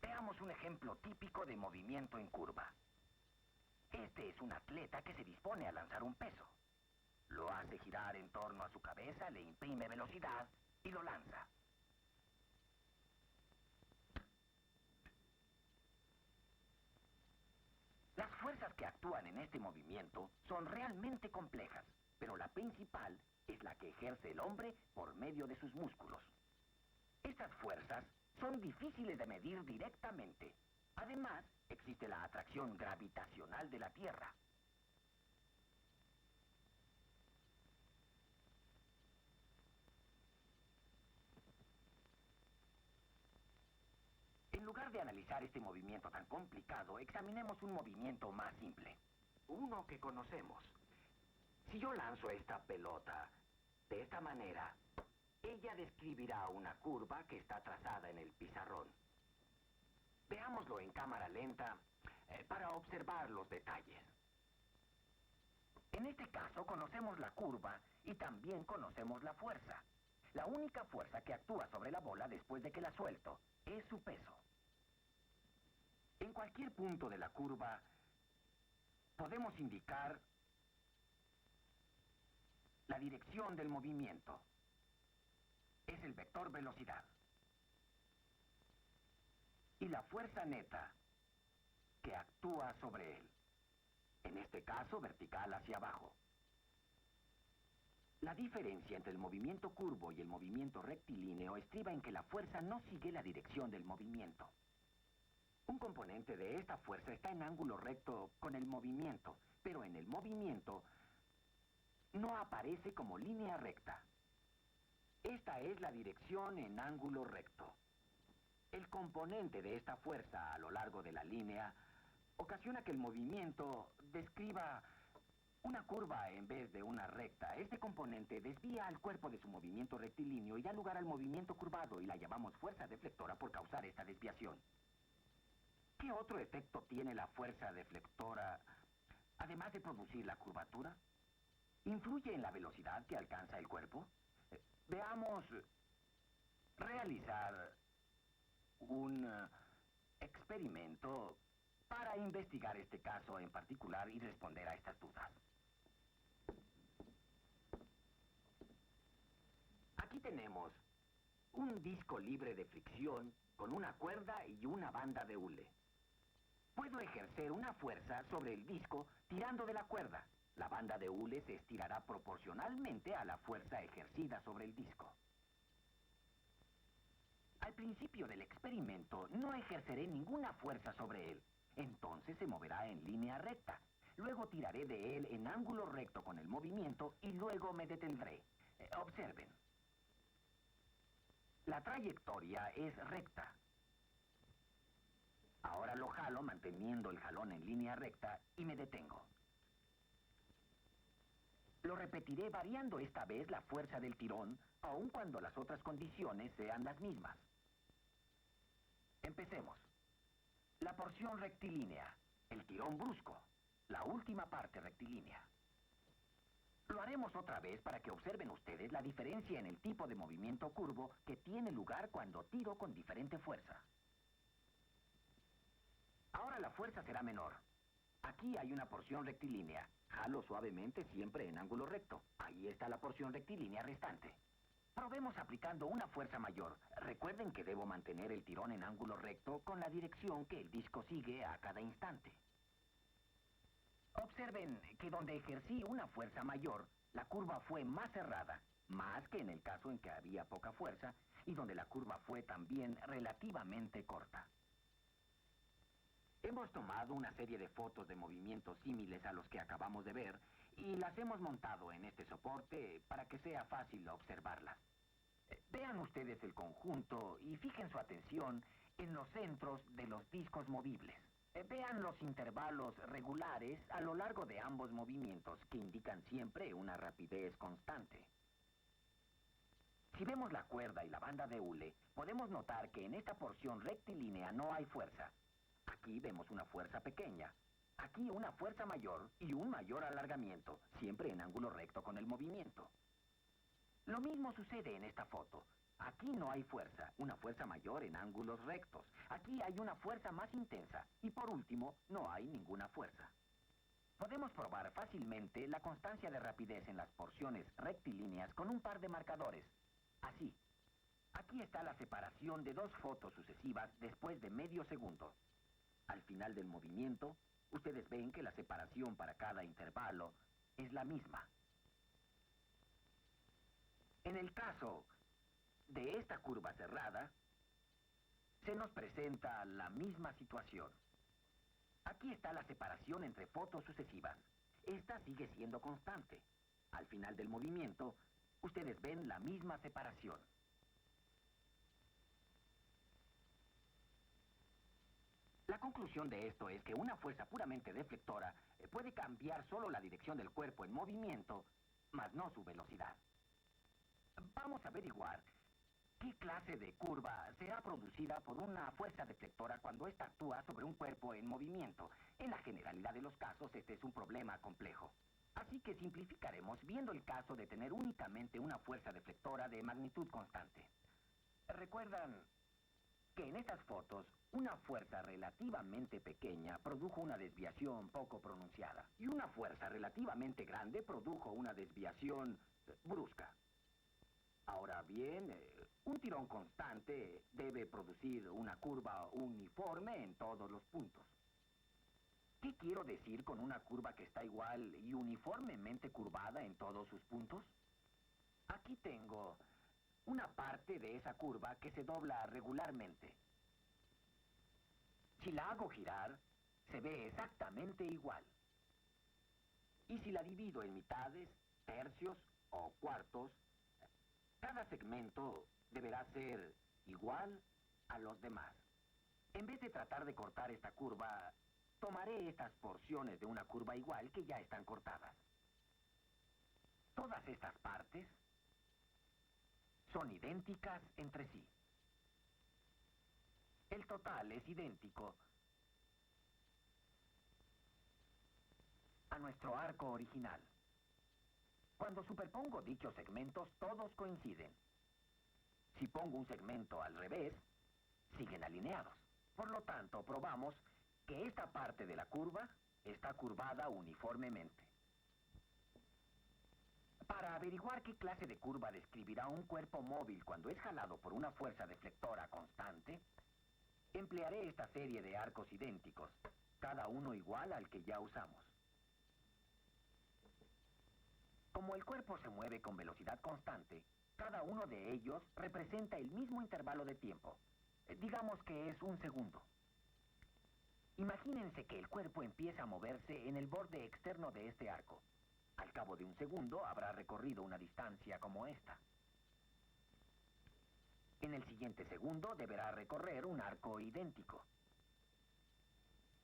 Veamos un ejemplo típico de movimiento en curva. Este es un atleta que se dispone a lanzar un peso. Lo hace girar en torno a su cabeza, le imprime velocidad y lo lanza. Las fuerzas que actúan en este movimiento son realmente complejas, pero la principal es la que ejerce el hombre por medio de sus músculos. Estas fuerzas son difíciles de medir directamente. Además, existe la atracción gravitacional de la Tierra. En lugar de analizar este movimiento tan complicado, examinemos un movimiento más simple. Uno que conocemos. Si yo lanzo esta pelota de esta manera, ella describirá una curva que está trazada en el pizarrón. Veámoslo en cámara lenta para observar los detalles. En este caso conocemos la curva y también conocemos la fuerza. La única fuerza que actúa sobre la bola después de que la suelto es su peso. En cualquier punto de la curva podemos indicar la dirección del movimiento. Es el vector velocidad. Y la fuerza neta que actúa sobre él. En este caso, vertical hacia abajo. La diferencia entre el movimiento curvo y el movimiento rectilíneo estriba en que la fuerza no sigue la dirección del movimiento. Un componente de esta fuerza está en ángulo recto con el movimiento, pero en el movimiento no aparece como línea recta. Esta es la dirección en ángulo recto. El componente de esta fuerza a lo largo de la línea ocasiona que el movimiento describa una curva en vez de una recta. Este componente desvía al cuerpo de su movimiento rectilíneo y da lugar al movimiento curvado y la llamamos fuerza deflectora por causar esta desviación. ¿Qué otro efecto tiene la fuerza deflectora, además de producir la curvatura? ¿Influye en la velocidad que alcanza el cuerpo? Veamos realizar un experimento para investigar este caso en particular y responder a estas dudas. Aquí tenemos un disco libre de fricción con una cuerda y una banda de hule. Puedo ejercer una fuerza sobre el disco tirando de la cuerda. La banda de hule se estirará proporcionalmente a la fuerza ejercida sobre el disco. Al principio del experimento no ejerceré ninguna fuerza sobre él. Entonces se moverá en línea recta. Luego tiraré de él en ángulo recto con el movimiento y luego me detendré. Observen. La trayectoria es recta. Ahora lo jalo manteniendo el jalón en línea recta y me detengo. Lo repetiré variando esta vez la fuerza del tirón, aun cuando las otras condiciones sean las mismas. Empecemos. La porción rectilínea, el tirón brusco, la última parte rectilínea. Lo haremos otra vez para que observen ustedes la diferencia en el tipo de movimiento curvo que tiene lugar cuando tiro con diferente fuerza. Ahora la fuerza será menor. Aquí hay una porción rectilínea. Jalo suavemente siempre en ángulo recto. Ahí está la porción rectilínea restante. Probemos aplicando una fuerza mayor. Recuerden que debo mantener el tirón en ángulo recto con la dirección que el disco sigue a cada instante. Observen que donde ejercí una fuerza mayor, la curva fue más cerrada, más que en el caso en que había poca fuerza, y donde la curva fue también relativamente corta. Hemos tomado una serie de fotos de movimientos símiles a los que acabamos de ver y las hemos montado en este soporte para que sea fácil observarlas. Vean ustedes el conjunto y fijen su atención en los centros de los discos movibles. Vean los intervalos regulares a lo largo de ambos movimientos, que indican siempre una rapidez constante. Si vemos la cuerda y la banda de hule, podemos notar que en esta porción rectilínea no hay fuerza. Aquí vemos una fuerza pequeña, aquí una fuerza mayor y un mayor alargamiento, siempre en ángulo recto con el movimiento. Lo mismo sucede en esta foto. Aquí no hay fuerza, una fuerza mayor en ángulos rectos. Aquí hay una fuerza más intensa. Y por último, no hay ninguna fuerza. Podemos probar fácilmente la constancia de rapidez en las porciones rectilíneas con un par de marcadores. Así. Aquí está la separación de dos fotos sucesivas después de medio segundo. Al final del movimiento, ustedes ven que la separación para cada intervalo es la misma. En el caso de esta curva cerrada, se nos presenta la misma situación. Aquí está la separación entre fotos sucesivas. Esta sigue siendo constante. Al final del movimiento, ustedes ven la misma separación. La conclusión de esto es que una fuerza puramente deflectora puede cambiar solo la dirección del cuerpo en movimiento, mas no su velocidad. Vamos a averiguar qué clase de curva será producida por una fuerza deflectora cuando ésta actúa sobre un cuerpo en movimiento. En la generalidad de los casos, este es un problema complejo. Así que simplificaremos viendo el caso de tener únicamente una fuerza deflectora de magnitud constante. ¿Recuerdan que en estas fotos una fuerza relativamente pequeña produjo una desviación poco pronunciada y una fuerza relativamente grande produjo una desviación brusca? Ahora bien, un tirón constante debe producir una curva uniforme en todos los puntos. ¿Qué quiero decir con una curva que está igual y uniformemente curvada en todos sus puntos? Aquí tengo una parte de esa curva que se dobla regularmente. Si la hago girar, se ve exactamente igual. Y si la divido en mitades, tercios o cuartos, cada segmento deberá ser igual a los demás. En vez de tratar de cortar esta curva, tomaré estas porciones de una curva igual que ya están cortadas. Todas estas partes son idénticas entre sí. El total es idéntico a nuestro arco original. Cuando superpongo dichos segmentos, todos coinciden. Si pongo un segmento al revés, siguen alineados. Por lo tanto, probamos que esta parte de la curva está curvada uniformemente. Para averiguar qué clase de curva describirá un cuerpo móvil cuando es jalado por una fuerza deflectora constante, emplearé esta serie de arcos idénticos, cada uno igual al que ya usamos. Como el cuerpo se mueve con velocidad constante, cada uno de ellos representa el mismo intervalo de tiempo. Digamos que es un segundo. Imagínense que el cuerpo empieza a moverse en el borde externo de este arco. Al cabo de un segundo habrá recorrido una distancia como esta. En el siguiente segundo deberá recorrer un arco idéntico.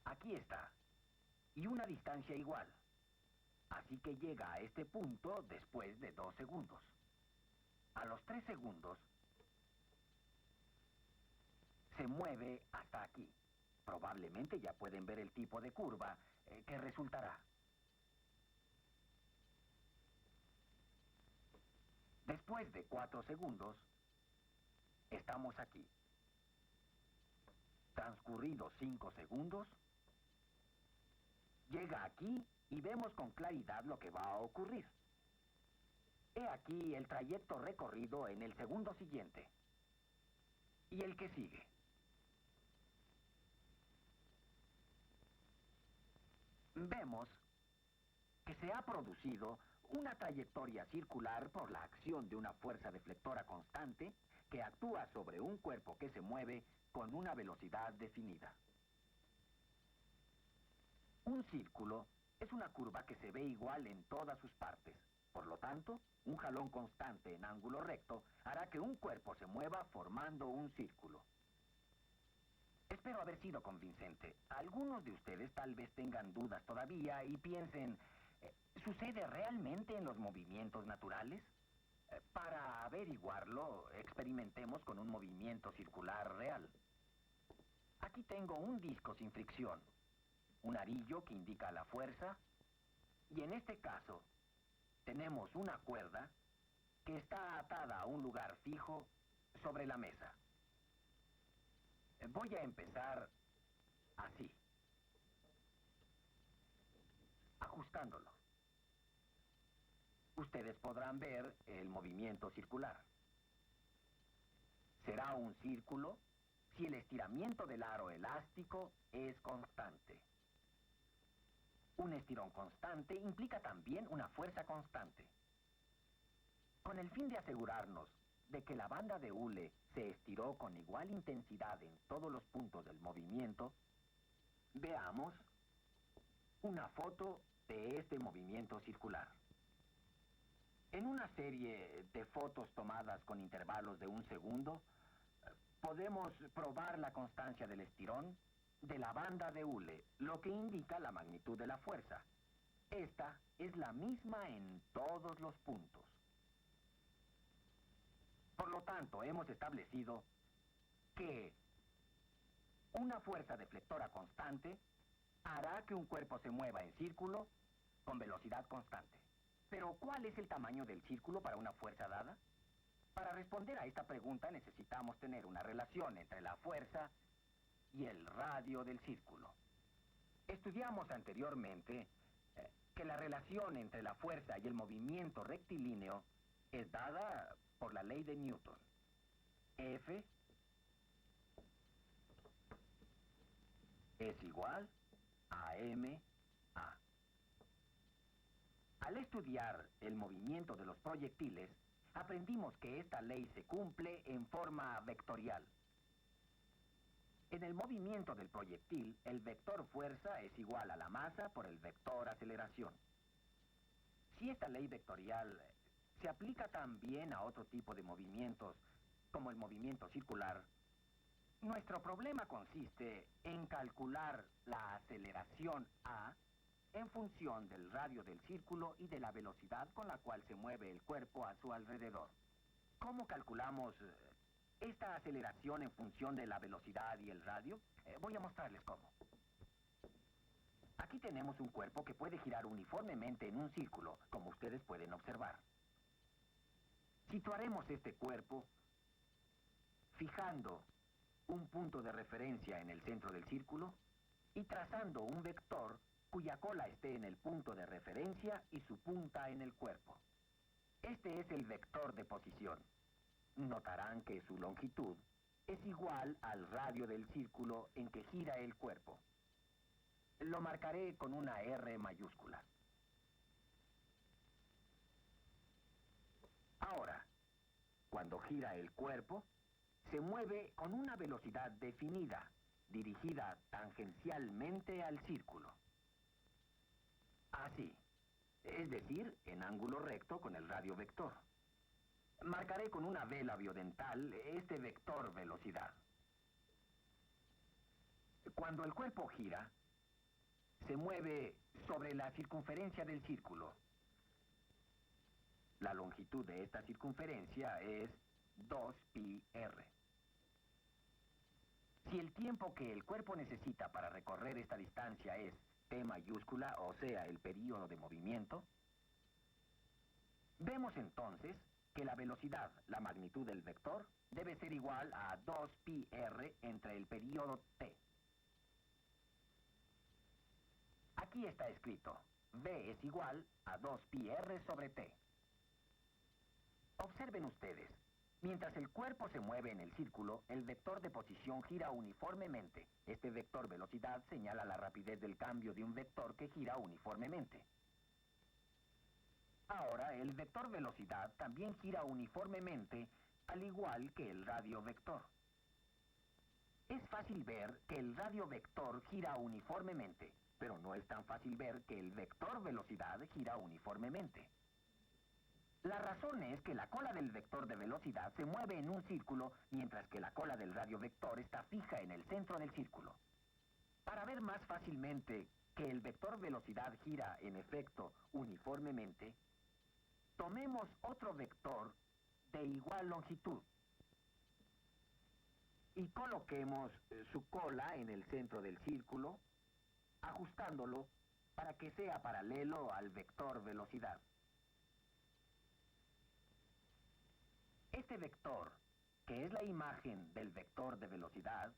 Aquí está. Y una distancia igual. Así que llega a este punto después de 2 segundos. A los 3 segundos, se mueve hasta aquí. Probablemente ya pueden ver el tipo de curva que resultará. Después de 4 segundos, estamos aquí. Transcurridos 5 segundos, llega aquí y vemos con claridad lo que va a ocurrir. He aquí el trayecto recorrido en el segundo siguiente. Y el que sigue. Vemos que se ha producido una trayectoria circular por la acción de una fuerza deflectora constante que actúa sobre un cuerpo que se mueve con una velocidad definida. Un círculo es una curva que se ve igual en todas sus partes. Por lo tanto, un jalón constante en ángulo recto hará que un cuerpo se mueva formando un círculo. Espero haber sido convincente. Algunos de ustedes tal vez tengan dudas todavía y piensen, ¿sucede realmente en los movimientos naturales? Para averiguarlo, experimentemos con un movimiento circular real. Aquí tengo un disco sin fricción, un arillo que indica la fuerza, y en este caso, tenemos una cuerda que está atada a un lugar fijo sobre la mesa. Voy a empezar así, ajustándolo. Ustedes podrán ver el movimiento circular. Será un círculo si el estiramiento del aro elástico es constante. Un estirón constante implica también una fuerza constante. Con el fin de asegurarnos de que la banda de hule se estiró con igual intensidad en todos los puntos del movimiento, veamos una foto de este movimiento circular. En una serie de fotos tomadas con intervalos de 1 segundo, podemos probar la constancia del estirón de la banda de hule, lo que indica la magnitud de la fuerza. Esta es la misma en todos los puntos. Por lo tanto, hemos establecido que una fuerza deflectora constante hará que un cuerpo se mueva en círculo con velocidad constante. Pero, ¿cuál es el tamaño del círculo para una fuerza dada? Para responder a esta pregunta necesitamos tener una relación entre la fuerza y el radio del círculo. Estudiamos anteriormente que la relación entre la fuerza y el movimiento rectilíneo es dada por la ley de Newton. F es igual a ma. Al estudiar el movimiento de los proyectiles, aprendimos que esta ley se cumple en forma vectorial. En el movimiento del proyectil, el vector fuerza es igual a la masa por el vector aceleración. Si esta ley vectorial se aplica también a otro tipo de movimientos, como el movimiento circular, nuestro problema consiste en calcular la aceleración A en función del radio del círculo y de la velocidad con la cual se mueve el cuerpo a su alrededor. ¿Cómo calculamos esta aceleración en función de la velocidad y el radio? Voy a mostrarles cómo. Aquí tenemos un cuerpo que puede girar uniformemente en un círculo, como ustedes pueden observar. Situaremos este cuerpo fijando un punto de referencia en el centro del círculo y trazando un vector cuya cola esté en el punto de referencia y su punta en el cuerpo. Este es el vector de posición. Notarán que su longitud es igual al radio del círculo en que gira el cuerpo. Lo marcaré con una R mayúscula. Ahora, cuando gira el cuerpo, se mueve con una velocidad definida, dirigida tangencialmente al círculo. Así, es decir, en ángulo recto con el radio vector. Marcaré con una vela biodental este vector velocidad. Cuando el cuerpo gira, se mueve sobre la circunferencia del círculo. La longitud de esta circunferencia es 2πr. Si el tiempo que el cuerpo necesita para recorrer esta distancia es T mayúscula, o sea, el período de movimiento, vemos entonces que la velocidad, la magnitud del vector, debe ser igual a 2πr entre el período T. Aquí está escrito, V es igual a 2πr sobre T. Observen ustedes, mientras el cuerpo se mueve en el círculo, el vector de posición gira uniformemente. Este vector velocidad señala la rapidez del cambio de un vector que gira uniformemente. Ahora, el vector velocidad también gira uniformemente, al igual que el radio vector. Es fácil ver que el radio vector gira uniformemente, pero no es tan fácil ver que el vector velocidad gira uniformemente. La razón es que la cola del vector de velocidad se mueve en un círculo, mientras que la cola del radiovector está fija en el centro del círculo. Para ver más fácilmente que el vector velocidad gira, en efecto, uniformemente, tomemos otro vector de igual longitud y coloquemos su cola en el centro del círculo, ajustándolo para que sea paralelo al vector velocidad. Este vector, que es la imagen del vector de velocidad,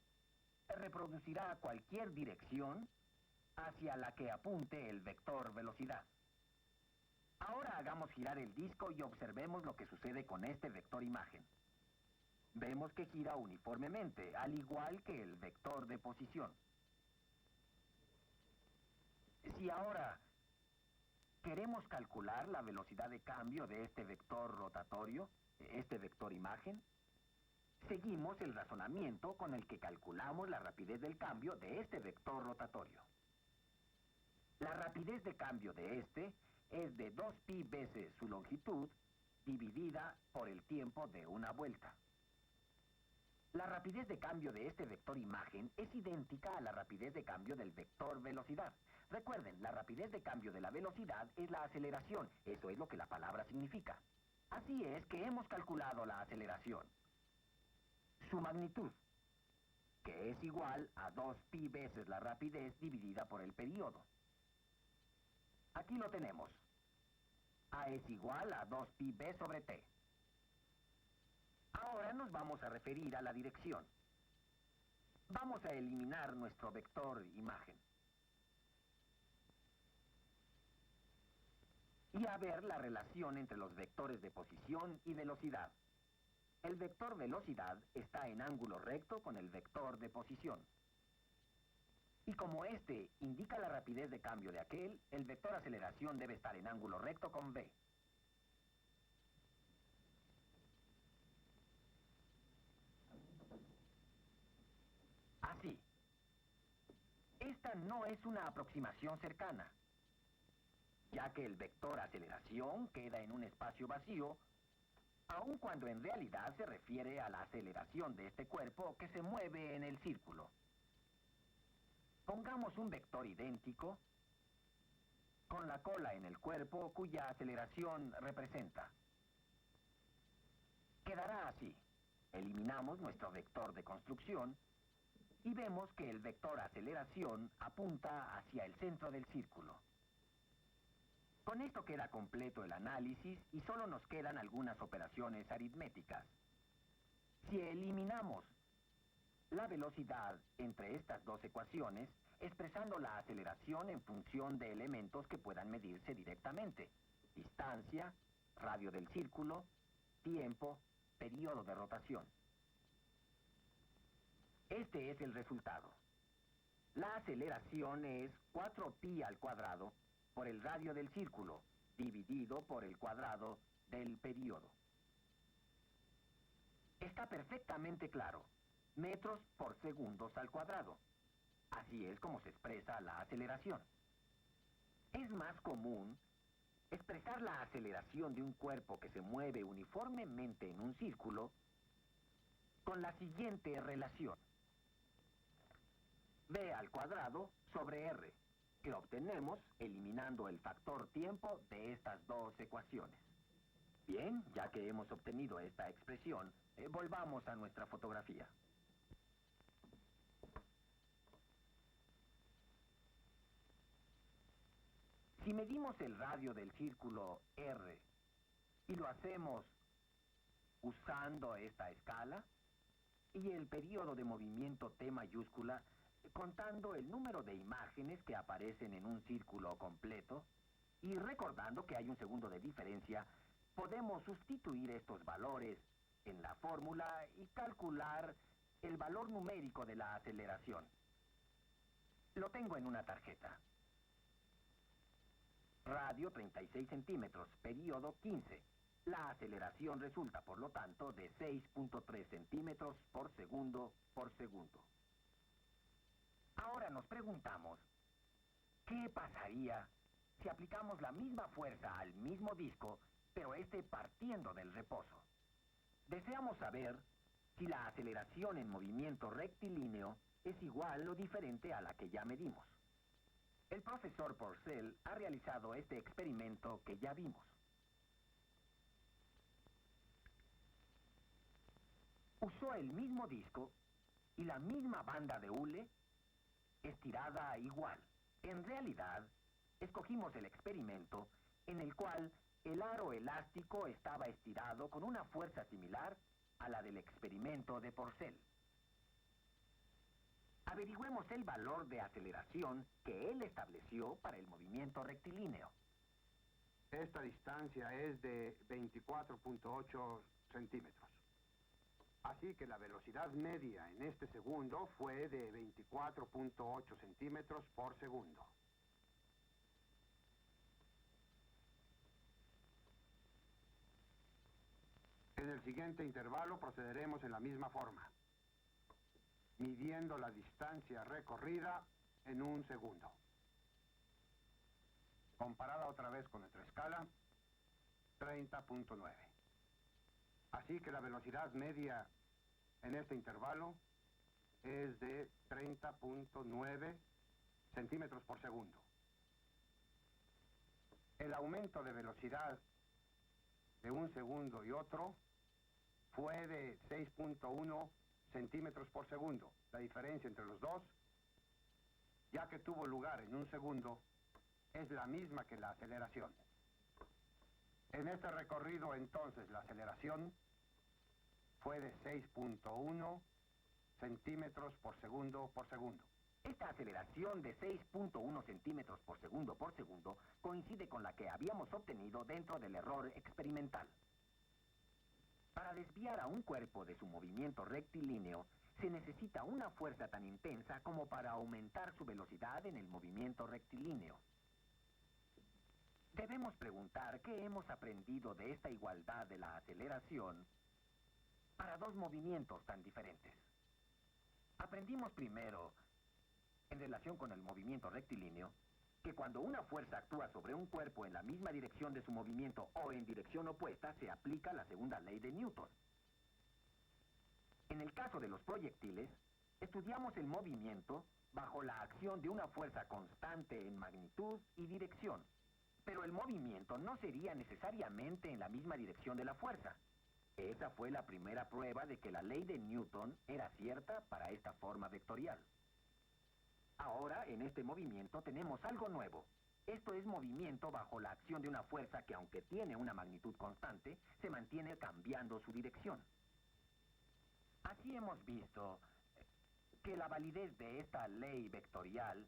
reproducirá cualquier dirección hacia la que apunte el vector velocidad. Ahora hagamos girar el disco y observemos lo que sucede con este vector imagen. Vemos que gira uniformemente, al igual que el vector de posición. Si ahora queremos calcular la velocidad de cambio de este vector rotatorio, este vector imagen, seguimos el razonamiento con el que calculamos la rapidez del cambio de este vector rotatorio. La rapidez de cambio de este es de 2pi veces su longitud dividida por el tiempo de una vuelta. La rapidez de cambio de este vector imagen es idéntica a la rapidez de cambio del vector velocidad. Recuerden, la rapidez de cambio de la velocidad es la aceleración. Eso es lo que la palabra significa. Así es que hemos calculado la aceleración. Su magnitud, que es igual a 2pi veces la rapidez dividida por el período. Aquí lo tenemos. A es igual a 2pi b sobre t. Ahora nos vamos a referir a la dirección. Vamos a eliminar nuestro vector imagen. Y a ver la relación entre los vectores de posición y velocidad. El vector velocidad está en ángulo recto con el vector de posición. Y como este indica la rapidez de cambio de aquel, el vector aceleración debe estar en ángulo recto con v. Así. Esta no es una aproximación cercana, ya que el vector aceleración queda en un espacio vacío, aun cuando en realidad se refiere a la aceleración de este cuerpo que se mueve en el círculo. Pongamos un vector idéntico con la cola en el cuerpo cuya aceleración representa. Quedará así. Eliminamos nuestro vector de construcción y vemos que el vector aceleración apunta hacia el centro del círculo. Con esto queda completo el análisis y solo nos quedan algunas operaciones aritméticas. Si eliminamos la velocidad entre estas dos ecuaciones, expresando la aceleración en función de elementos que puedan medirse directamente: distancia, radio del círculo, tiempo, periodo de rotación. Este es el resultado. La aceleración es 4pi al cuadrado por el radio del círculo, dividido por el cuadrado del período. Está perfectamente claro. Metros por segundos al cuadrado. Así es como se expresa la aceleración. Es más común expresar la aceleración de un cuerpo que se mueve uniformemente en un círculo con la siguiente relación: v al cuadrado sobre r, que obtenemos eliminando el factor tiempo de estas dos ecuaciones. Bien, ya que hemos obtenido esta expresión, volvamos a nuestra fotografía. Si medimos el radio del círculo R y lo hacemos usando esta escala y el período de movimiento T mayúscula, contando el número de imágenes que aparecen en un círculo completo y recordando que hay un segundo de diferencia, podemos sustituir estos valores en la fórmula y calcular el valor numérico de la aceleración. Lo tengo en una tarjeta. Radio 36 centímetros, período 15. La aceleración resulta, por lo tanto, de 6.3 centímetros por segundo por segundo. Ahora nos preguntamos, ¿qué pasaría si aplicamos la misma fuerza al mismo disco pero este partiendo del reposo. Deseamos saber si la aceleración en movimiento rectilíneo es igual o diferente a la que ya medimos. El profesor Purcell ha realizado este experimento que ya vimos. Usó el mismo disco y la misma banda de hule estirada igual. En realidad, escogimos el experimento en el cual el aro elástico estaba estirado con una fuerza similar a la del experimento de Purcell. Averigüemos el valor de aceleración que él estableció para el movimiento rectilíneo. Esta distancia es de 24.8 centímetros. Así que la velocidad media en este segundo fue de 24.8 centímetros por segundo. En el siguiente intervalo procederemos en la misma forma, midiendo la distancia recorrida en un segundo. Comparada otra vez con nuestra escala, 30.9. Así que la velocidad media en este intervalo es de 30.9 centímetros por segundo. El aumento de velocidad de un segundo y otro fue de 6.1 centímetros por segundo. La diferencia entre los dos, ya que tuvo lugar en un segundo, es la misma que la aceleración. En este recorrido, entonces, la aceleración fue de 6.1 centímetros por segundo por segundo. Esta aceleración de 6.1 centímetros por segundo coincide con la que habíamos obtenido dentro del error experimental. Para desviar a un cuerpo de su movimiento rectilíneo, se necesita una fuerza tan intensa como para aumentar su velocidad en el movimiento rectilíneo. Debemos preguntar qué hemos aprendido de esta igualdad de la aceleración para dos movimientos tan diferentes. Aprendimos primero, en relación con el movimiento rectilíneo, que cuando una fuerza actúa sobre un cuerpo en la misma dirección de su movimiento o en dirección opuesta, se aplica la segunda ley de Newton. En el caso de los proyectiles, estudiamos el movimiento bajo la acción de una fuerza constante en magnitud y dirección. Pero el movimiento no sería necesariamente en la misma dirección de la fuerza. Esa fue la primera prueba de que la ley de Newton era cierta para esta forma vectorial. Ahora, en este movimiento, tenemos algo nuevo. Esto es movimiento bajo la acción de una fuerza que, aunque tiene una magnitud constante, se mantiene cambiando su dirección. Así hemos visto que la validez de esta ley vectorial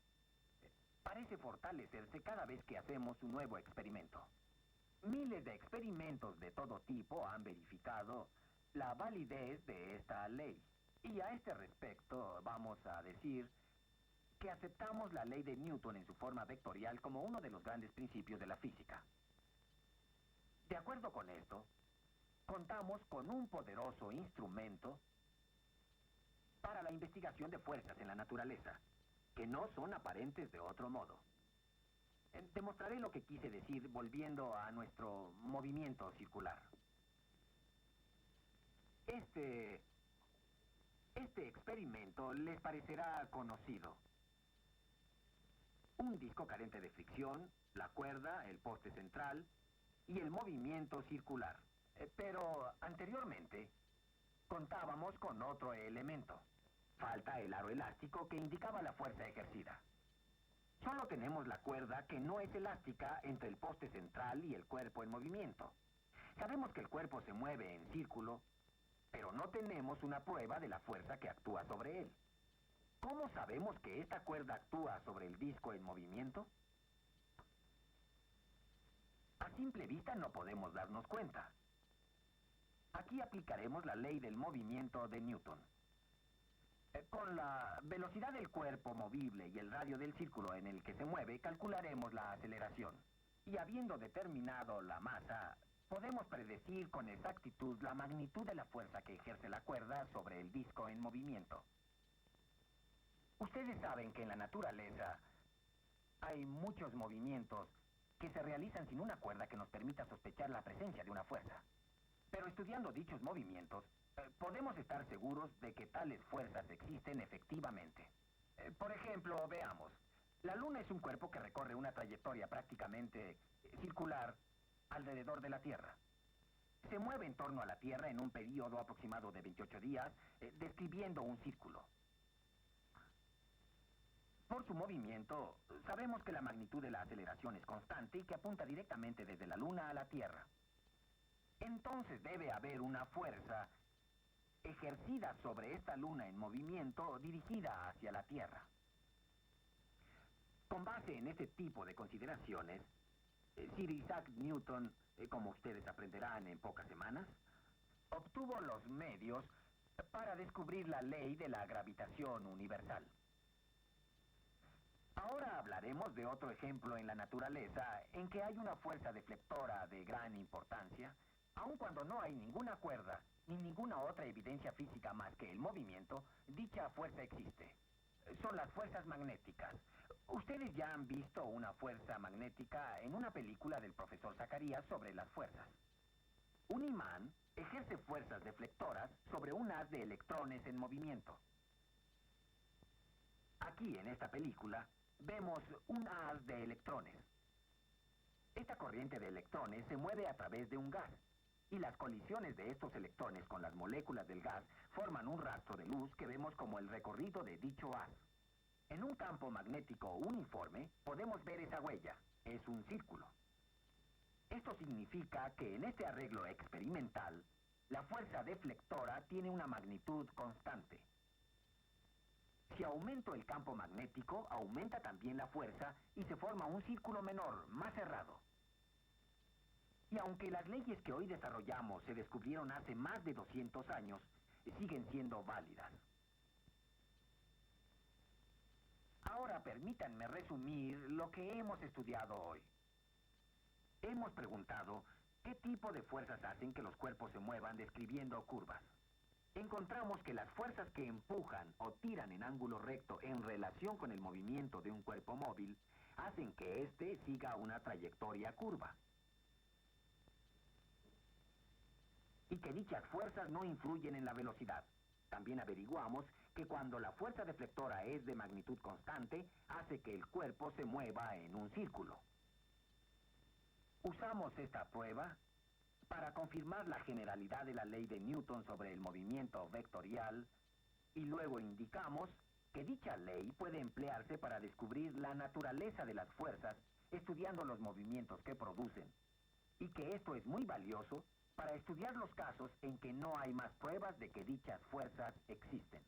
parece fortalecerse cada vez que hacemos un nuevo experimento. Miles de experimentos de todo tipo han verificado la validez de esta ley. Y a este respecto vamos a decir que aceptamos la ley de Newton en su forma vectorial como uno de los grandes principios de la física. De acuerdo con esto, contamos con un poderoso instrumento para la investigación de fuerzas en la naturaleza, que no son aparentes de otro modo. Demostraré lo que quise decir volviendo a nuestro movimiento circular. Este experimento les parecerá conocido. Un disco carente de fricción, la cuerda, el poste central y el movimiento circular. Pero anteriormente contábamos con otro elemento. Falta el aro elástico que indicaba la fuerza ejercida. Solo tenemos la cuerda que no es elástica entre el poste central y el cuerpo en movimiento. Sabemos que el cuerpo se mueve en círculo, pero no tenemos una prueba de la fuerza que actúa sobre él. ¿Cómo sabemos que esta cuerda actúa sobre el disco en movimiento? A simple vista no podemos darnos cuenta. Aquí aplicaremos la ley del movimiento de Newton. Con la velocidad del cuerpo movible y el radio del círculo en el que se mueve, calcularemos la aceleración. Y habiendo determinado la masa, podemos predecir con exactitud la magnitud de la fuerza que ejerce la cuerda sobre el disco en movimiento. Ustedes saben que en la naturaleza hay muchos movimientos que se realizan sin una cuerda que nos permita sospechar la presencia de una fuerza. Pero estudiando dichos movimientos, podemos estar seguros de que tales fuerzas existen efectivamente. Por ejemplo, veamos. La Luna es un cuerpo que recorre una trayectoria prácticamente circular alrededor de la Tierra. Se mueve en torno a la Tierra en un periodo aproximado de 28 días, describiendo un círculo. Por su movimiento, sabemos que la magnitud de la aceleración es constante y que apunta directamente desde la Luna a la Tierra. Entonces debe haber una fuerza ejercida sobre esta Luna en movimiento dirigida hacia la Tierra. Con base en este tipo de consideraciones, Sir Isaac Newton, como ustedes aprenderán en pocas semanas, obtuvo los medios para descubrir la ley de la gravitación universal. Ahora hablaremos de otro ejemplo en la naturaleza en que hay una fuerza deflectora de gran importancia, aun cuando no hay ninguna cuerda ni ninguna otra evidencia física más que el movimiento. Dicha fuerza existe. Son las fuerzas magnéticas. Ustedes ya han visto una fuerza magnética en una película del profesor Zacarías sobre las fuerzas. Un imán ejerce fuerzas deflectoras sobre un haz de electrones en movimiento. Aquí, en esta película, vemos un haz de electrones. Esta corriente de electrones se mueve a través de un gas, y las colisiones de estos electrones con las moléculas del gas forman un rastro de luz que vemos como el recorrido de dicho haz. En un campo magnético uniforme podemos ver esa huella. Es un círculo. Esto significa que en este arreglo experimental, la fuerza deflectora tiene una magnitud constante. Si aumento el campo magnético, aumenta también la fuerza y se forma un círculo menor, más cerrado. Y aunque las leyes que hoy desarrollamos se descubrieron hace más de 200 años, siguen siendo válidas. Ahora permítanme resumir lo que hemos estudiado hoy. Hemos preguntado qué tipo de fuerzas hacen que los cuerpos se muevan describiendo curvas. Encontramos que las fuerzas que empujan o tiran en ángulo recto en relación con el movimiento de un cuerpo móvil hacen que éste siga una trayectoria curva. Y que dichas fuerzas no influyen en la velocidad. También averiguamos que cuando la fuerza deflectora es de magnitud constante, hace que el cuerpo se mueva en un círculo. Usamos esta prueba para confirmar la generalidad de la ley de Newton sobre el movimiento vectorial, y luego indicamos que dicha ley puede emplearse para descubrir la naturaleza de las fuerzas estudiando los movimientos que producen, y que esto es muy valioso para estudiar los casos en que no hay más pruebas de que dichas fuerzas existen.